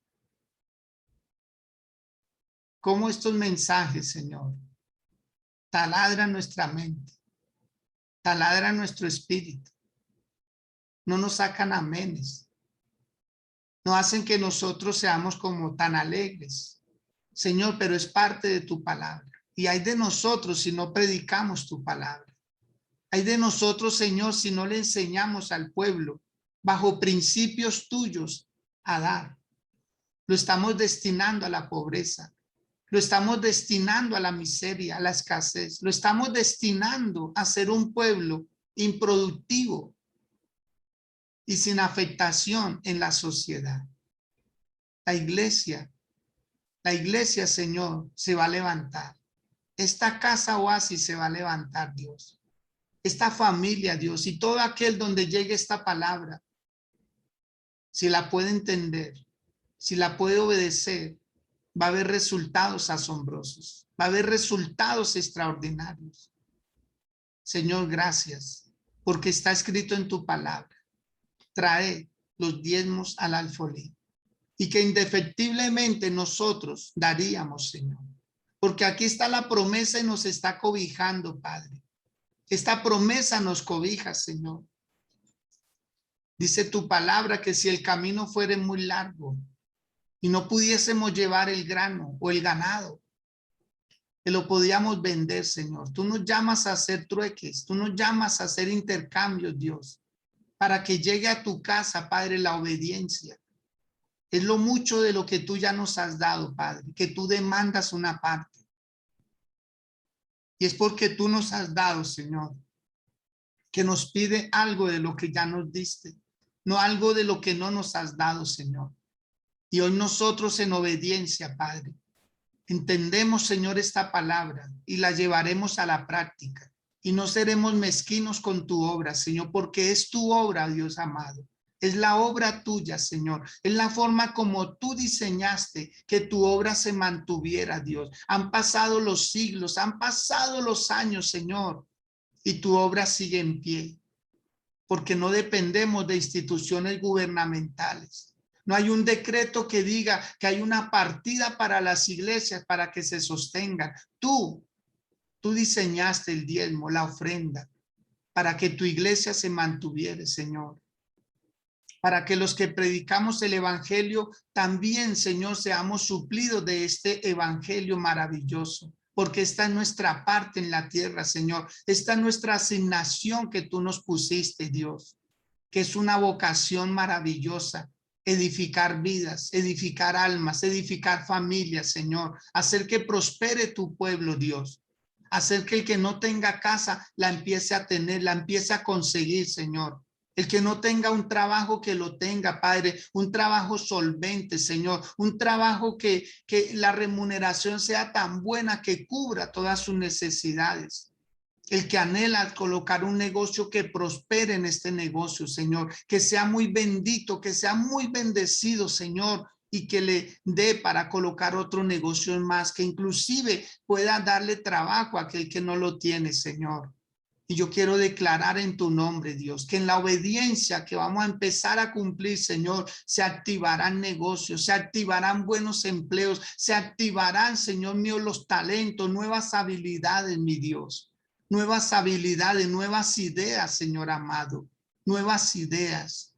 [SPEAKER 1] ¿Cómo estos mensajes, Señor, taladran nuestra mente, taladran nuestro espíritu? No nos sacan amenes, no hacen que nosotros seamos como tan alegres. Señor, pero es parte de tu palabra. Y hay de nosotros si no predicamos tu palabra. Hay de nosotros, Señor, si no le enseñamos al pueblo bajo principios tuyos a dar. Lo estamos destinando a la pobreza. Lo estamos destinando a la miseria, a la escasez. Lo estamos destinando a ser un pueblo improductivo y sin afectación en la sociedad. La iglesia, Señor, se va a levantar. Esta casa oasis se va a levantar, Dios. Esta familia, Dios, y todo aquel donde llegue esta palabra, si la puede entender, si la puede obedecer, va a haber resultados asombrosos, va a haber resultados extraordinarios. Señor, gracias, porque está escrito en tu palabra. Trae los diezmos al alfolí y que indefectiblemente nosotros daríamos, Señor. Porque aquí está la promesa y nos está cobijando, Padre. Esta promesa nos cobija, Señor. Dice tu palabra que si el camino fuera muy largo y no pudiésemos llevar el grano o el ganado, que lo podíamos vender, Señor. Tú nos llamas a hacer trueques, tú nos llamas a hacer intercambios, Dios, para que llegue a tu casa, Padre, la obediencia. Es lo mucho de lo que tú ya nos has dado, Padre, que tú demandas una parte. Y es porque tú nos has dado, Señor, que nos pide algo de lo que ya nos diste, no algo de lo que no nos has dado, Señor. Y hoy nosotros en obediencia, Padre, entendemos, Señor, esta palabra y la llevaremos a la práctica. Y no seremos mezquinos con tu obra, Señor, porque es tu obra, Dios amado. Es la obra tuya, Señor. Es la forma como tú diseñaste que tu obra se mantuviera, Dios. Han pasado los siglos, han pasado los años, Señor, y tu obra sigue en pie, porque no dependemos de instituciones gubernamentales. No hay un decreto que diga que hay una partida para las iglesias para que se sostengan. Tú diseñaste el diezmo, la ofrenda, para que tu iglesia se mantuviera, Señor. Para que los que predicamos el evangelio también, Señor, seamos suplidos de este evangelio maravilloso. Porque esta es nuestra parte en la tierra, Señor. Esta es nuestra asignación que tú nos pusiste, Dios, que es una vocación maravillosa. Edificar vidas, edificar almas, edificar familias, Señor. Hacer que prospere tu pueblo, Dios. Hacer que el que no tenga casa la empiece a tener, la empiece a conseguir, Señor. El que no tenga un trabajo, que lo tenga, Padre, un trabajo solvente, Señor, un trabajo que la remuneración sea tan buena que cubra todas sus necesidades. El que anhela colocar un negocio, que prospere en este negocio, Señor, que sea muy bendito, que sea muy bendecido, Señor, y que le dé para colocar otro negocio más, que inclusive pueda darle trabajo a aquel que no lo tiene, Señor. Y yo quiero declarar en tu nombre, Dios, que en la obediencia que vamos a empezar a cumplir, Señor, se activarán negocios, se activarán buenos empleos, se activarán, Señor mío, los talentos, nuevas habilidades, mi Dios, nuevas habilidades, nuevas ideas, Señor amado, nuevas ideas.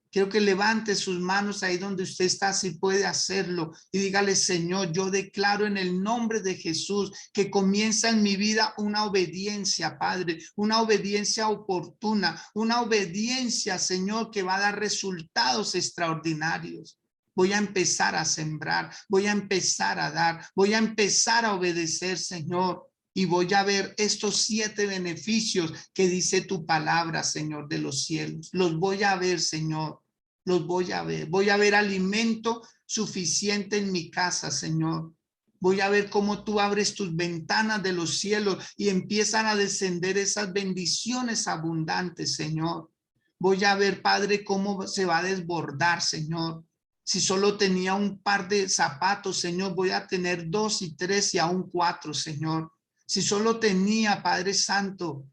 [SPEAKER 1] Quiero que levante sus manos ahí donde usted está, si puede hacerlo, y dígale: Señor, yo declaro en el nombre de Jesús que comienza en mi vida una obediencia, Padre, una obediencia oportuna, una obediencia, Señor, que va a dar resultados extraordinarios. Voy a empezar a sembrar, voy a empezar a dar, voy a empezar a obedecer, Señor. y voy a ver estos 7 beneficios que dice tu palabra, Señor de los cielos. Los voy a ver, Señor, los voy a ver. Voy a ver alimento suficiente en mi casa, Señor. Voy a ver cómo tú abres tus ventanas de los cielos y empiezan a descender esas bendiciones abundantes, Señor. Voy a ver, Padre, cómo se va a desbordar, Señor. Si solo tenía un par de zapatos, Señor, voy a tener 2 y 3 y aún 4, Señor. Si solo tenía, Padre Santo,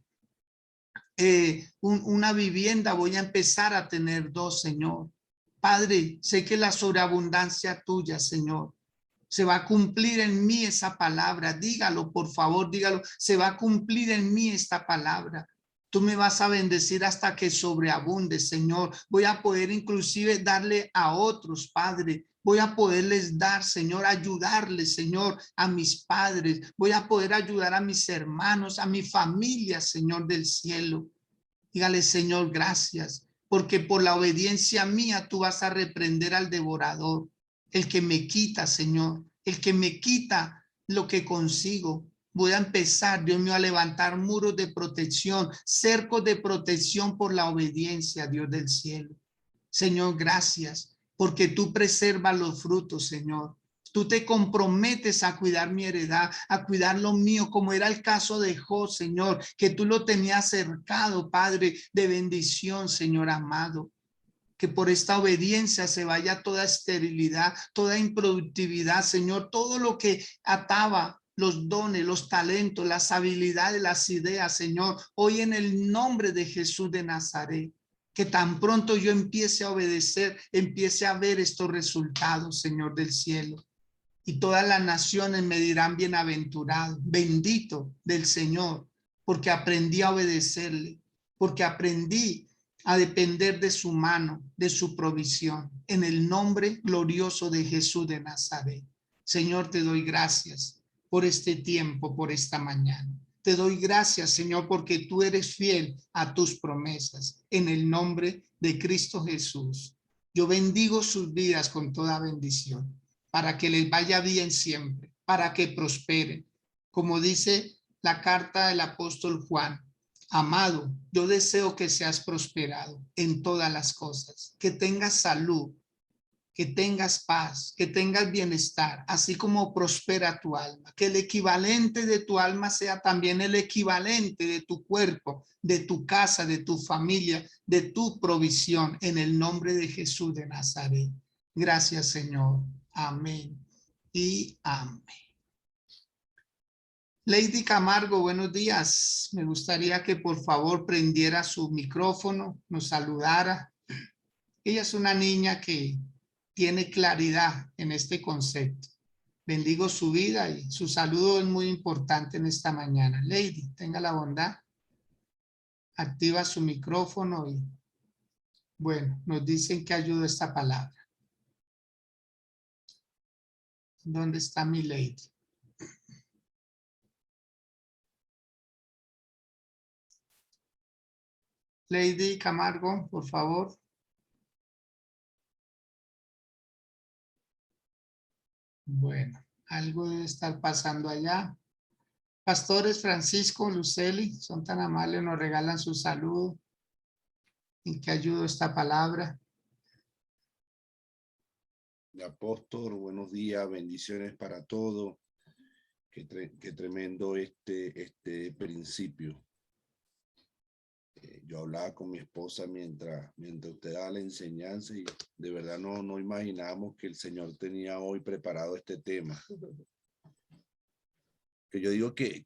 [SPEAKER 1] una vivienda, voy a empezar a tener 2, Señor. Padre, sé que la sobreabundancia tuya, Señor, se va a cumplir en mí esa palabra. Dígalo, por favor, dígalo. Se va a cumplir en mí esta palabra. Tú me vas a bendecir hasta que sobreabunde, Señor. Voy a poder inclusive darle a otros, Padre. Voy a poderles dar, Señor, ayudarles, Señor, a mis padres. Voy a poder ayudar a mis hermanos, a mi familia, Señor del cielo. Dígale, Señor, gracias, porque por la obediencia mía tú vas a reprender al devorador, el que me quita, Señor, el que me quita lo que consigo. Voy a empezar, Dios mío, a levantar muros de protección, cercos de protección por la obediencia, Dios del cielo. Señor, gracias, porque tú preservas los frutos, Señor. Tú te comprometes a cuidar mi heredad, a cuidar lo mío, como era el caso de Job, Señor, que tú lo tenías cercado, Padre, de bendición, Señor amado. Que por esta obediencia se vaya toda esterilidad, toda improductividad, Señor, todo lo que ataba los dones, los talentos, las habilidades, las ideas, Señor, hoy en el nombre de Jesús de Nazaret. Que tan pronto yo empiece a obedecer, empiece a ver estos resultados, Señor del cielo. Y todas las naciones me dirán bienaventurado, bendito del Señor, porque aprendí a obedecerle, porque aprendí a depender de su mano, de su provisión, en el nombre glorioso de Jesús de Nazaret. Señor, te doy gracias por este tiempo, por esta mañana. Te doy gracias, Señor, porque tú eres fiel a tus promesas, en el nombre de Cristo Jesús. Yo bendigo sus vidas con toda bendición, para que les vaya bien siempre, para que prosperen. Como dice la carta del apóstol Juan, amado, yo deseo que seas prosperado en todas las cosas, que tengas salud, que tengas paz, que tengas bienestar, así como prospera tu alma, que el equivalente de tu alma sea también el equivalente de tu cuerpo, de tu casa, de tu familia, de tu provisión, en el nombre de Jesús de Nazaret. Gracias, Señor. Amén y amén. Lady Camargo, buenos días. Me gustaría que por favor prendiera su micrófono, nos saludara. Ella es una niña que tiene claridad en este concepto. Bendigo su vida y su saludo es muy importante en esta mañana. Lady, tenga la bondad. Activa su micrófono y bueno, nos dicen que ayuda esta palabra. ¿Dónde está mi Lady? Lady Camargo, por favor. Bueno, algo debe estar pasando allá. Pastores Francisco, Luceli, son tan amables, nos regalan su saludo. ¿En qué ayudo esta palabra?
[SPEAKER 3] Apóstol, buenos días, bendiciones para todos. Qué tremendo este principio. Yo hablaba con mi esposa mientras usted daba la enseñanza y de verdad no imaginábamos que el Señor tenía hoy preparado este tema. Que yo digo que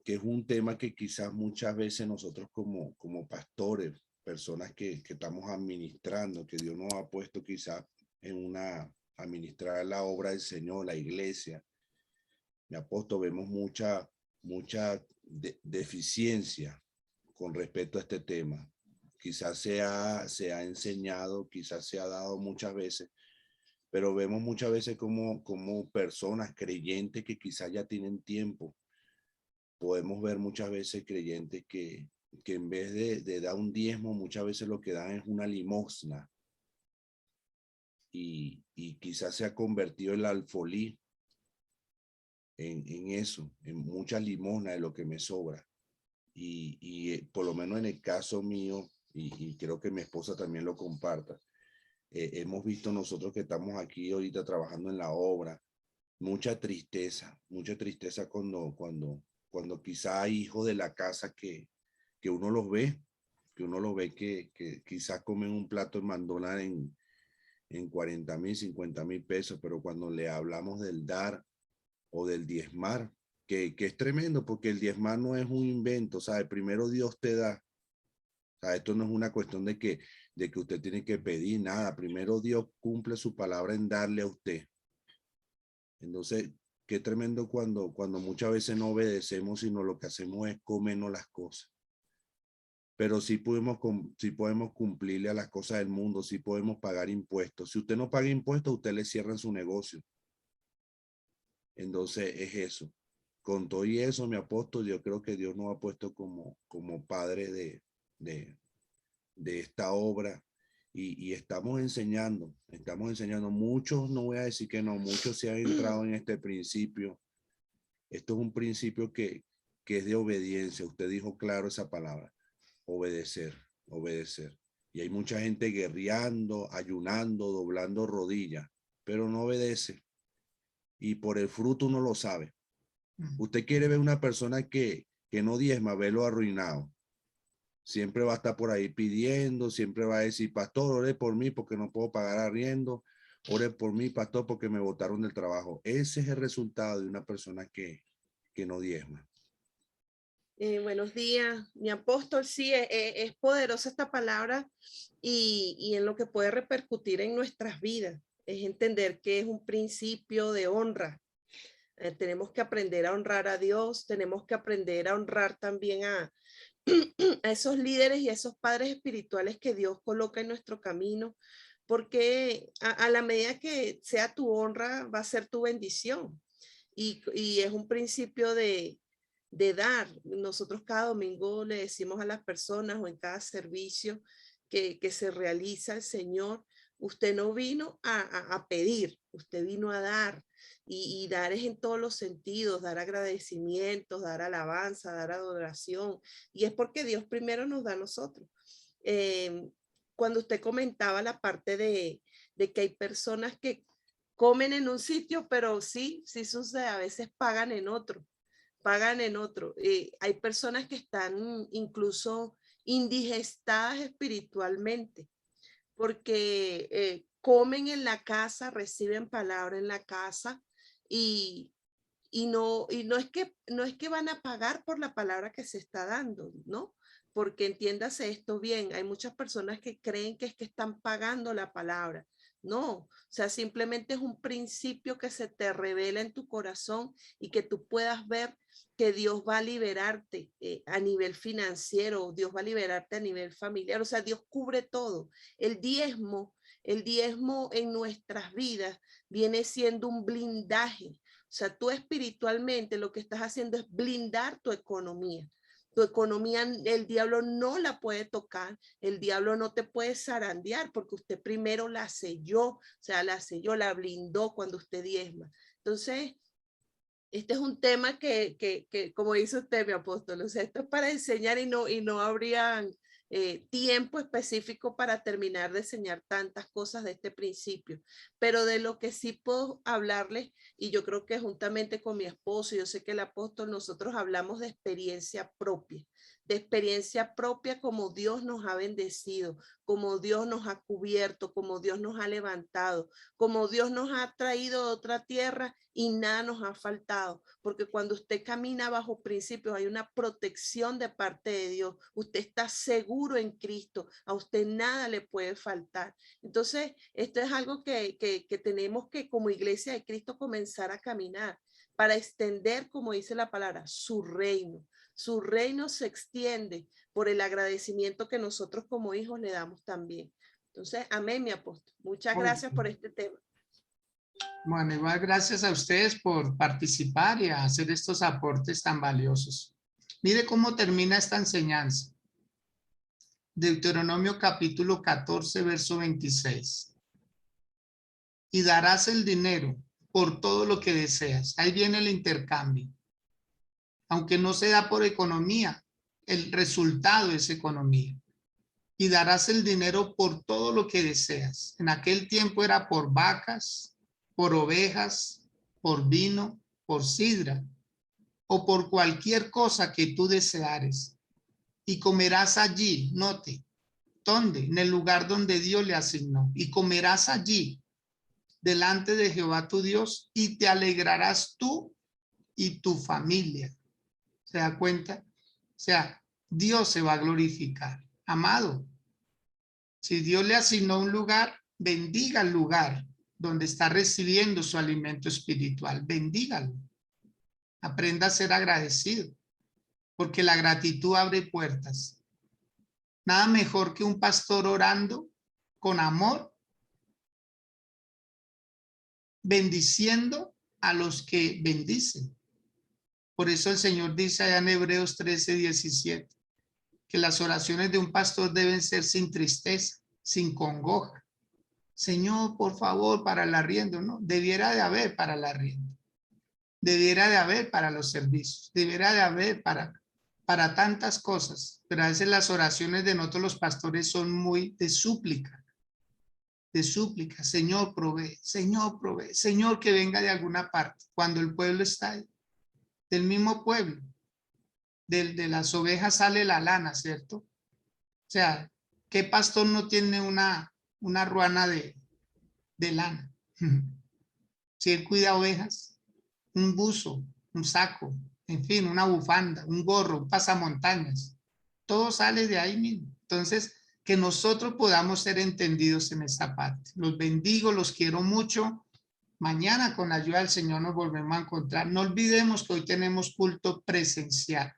[SPEAKER 3] es un tema que quizás muchas veces nosotros como pastores, personas que estamos administrando, que Dios nos ha puesto quizás administrar la obra del Señor, la iglesia. Mi apóstol, vemos mucha deficiencia con respecto a este tema. Quizás se ha enseñado, quizás se ha dado muchas veces, pero vemos muchas veces como personas creyentes que quizás ya tienen tiempo. Podemos ver muchas veces creyentes que en vez de dar un diezmo, muchas veces lo que dan es una limosna. Y quizás se ha convertido en la alfolí. en eso, en mucha limosna de lo que me sobra. Y por lo menos en el caso mío, y creo que mi esposa también lo comparta, hemos visto nosotros que estamos aquí ahorita trabajando en la obra, mucha tristeza cuando quizá hay hijos de la casa que uno los ve, que quizás comen un plato de McDonald's en 40,000, 50,000 pesos, pero cuando le hablamos del dar o del diezmar, que es tremendo, porque el diezmar no es un invento, ¿sabe? Primero Dios te da. O sea, esto no es una cuestión de que usted tiene que pedir nada. Primero Dios cumple su palabra en darle a usted. Entonces, qué tremendo cuando muchas veces no obedecemos, sino lo que hacemos es comernos las cosas. Pero sí podemos cumplirle a las cosas del mundo, sí podemos pagar impuestos. Si usted no paga impuestos, usted le cierran su negocio. Entonces es eso. Con todo y eso, mi apóstol, yo creo que Dios nos ha puesto como padre de esta obra y estamos enseñando. Muchos, no voy a decir que no, muchos se han entrado en este principio. Esto es un principio que es de obediencia. Usted dijo claro esa palabra, obedecer. Y hay mucha gente guerreando, ayunando, doblando rodillas, pero no obedece. Y por el fruto uno lo sabe. Usted quiere ver una persona que no diezma, verlo arruinado. Siempre va a estar por ahí pidiendo, siempre va a decir, pastor, ore por mí porque no puedo pagar arriendo, ore por mí, pastor, porque me botaron del trabajo. Ese es el resultado de una persona que no diezma.
[SPEAKER 4] Buenos días, mi apóstol. Sí, es poderosa esta palabra y en lo que puede repercutir en nuestras vidas. Es entender que es un principio de honra. Tenemos que aprender a honrar a Dios, tenemos que aprender a honrar también a esos líderes y a esos padres espirituales que Dios coloca en nuestro camino, porque a la medida que sea tu honra, va a ser tu bendición. Y es un principio de dar. Nosotros cada domingo le decimos a las personas o en cada servicio que se realiza el Señor, usted no vino a pedir, usted vino a dar. Y dar es en todos los sentidos, dar agradecimientos, dar alabanza, dar adoración. Y es porque Dios primero nos da a nosotros. Cuando usted comentaba la parte de que hay personas que comen en un sitio, pero sí sucede, a veces pagan en otro. Hay personas que están incluso indigestadas espiritualmente porque comen en la casa, reciben palabra en la casa y no es que van a pagar por la palabra que se está dando, ¿no? Porque entiéndase esto bien, hay muchas personas que creen que es que están pagando la palabra. No, o sea, simplemente es un principio que se te revela en tu corazón y que tú puedas ver que Dios va a liberarte a nivel financiero, Dios va a liberarte a nivel familiar, o sea, Dios cubre todo. El diezmo en nuestras vidas viene siendo un blindaje. O sea, tú espiritualmente lo que estás haciendo es blindar tu economía. Tu economía, el diablo no la puede tocar, el diablo no te puede zarandear porque usted primero la selló, o sea, la blindó cuando usted diezma. Entonces, este es un tema que como dice usted, mi apóstol, o sea, esto es para enseñar y no habría tiempo específico para terminar de enseñar tantas cosas de este principio. Pero de lo que sí puedo hablarles, y yo creo que juntamente con mi esposo, yo sé que el apóstol, nosotros hablamos de experiencia propia como Dios nos ha bendecido, como Dios nos ha cubierto, como Dios nos ha levantado, como Dios nos ha traído a otra tierra y nada nos ha faltado, porque cuando usted camina bajo principios hay una protección de parte de Dios, usted está seguro en Cristo, a usted nada le puede faltar. Entonces, esto es algo que tenemos que como iglesia de Cristo comenzar a caminar para extender, como dice la palabra, su reino. Su reino se extiende por el agradecimiento que nosotros como hijos le damos también. Entonces, amén, mi apóstol. Muchas gracias por este tema.
[SPEAKER 1] Bueno, igual gracias a ustedes por participar y hacer estos aportes tan valiosos. Mire cómo termina esta enseñanza. Deuteronomio capítulo 14, verso 26. Y darás el dinero por todo lo que deseas. Ahí viene el intercambio. Aunque no se da por economía, el resultado es economía. Y darás el dinero por todo lo que deseas. En aquel tiempo era por vacas, por ovejas, por vino, por sidra, o por cualquier cosa que tú deseares. Y comerás allí, note, ¿dónde? En el lugar donde Dios le asignó. Y comerás allí, delante de Jehová tu Dios, y te alegrarás tú y tu familia. ¿Se da cuenta? O sea, Dios se va a glorificar. Amado, si Dios le asignó un lugar, bendiga el lugar donde está recibiendo su alimento espiritual. Bendígalo. Aprenda a ser agradecido, porque la gratitud abre puertas. Nada mejor que un pastor orando con amor, bendiciendo a los que bendicen. Por eso el Señor dice allá en Hebreos 13:17, que las oraciones de un pastor deben ser sin tristeza, sin congoja. Señor, por favor, para el arriendo, ¿no? Debiera de haber para el arriendo. Debiera de haber para los servicios. Debiera de haber para tantas cosas. Pero a veces las oraciones de nosotros los pastores son muy de súplica. De súplica. Señor, provee. Señor, provee. Señor, que venga de alguna parte. Cuando el pueblo está ahí. Del mismo pueblo. De las ovejas sale la lana, ¿cierto? O sea, ¿qué pastor no tiene una ruana de lana? Si él cuida ovejas, un buzo, un saco, en fin, una bufanda, un gorro, un pasamontañas, todo sale de ahí mismo. Entonces, que nosotros podamos ser entendidos en esta parte. Los bendigo, los quiero mucho. Mañana con la ayuda del Señor nos volvemos a encontrar. No olvidemos que hoy tenemos culto presencial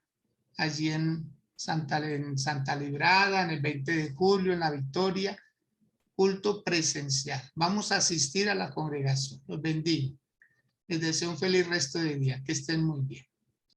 [SPEAKER 1] allí en Santa Librada, en el 20 de julio, en La Victoria, culto presencial. Vamos a asistir a la congregación. Los bendigo. Les deseo un feliz resto de día. Que estén muy bien.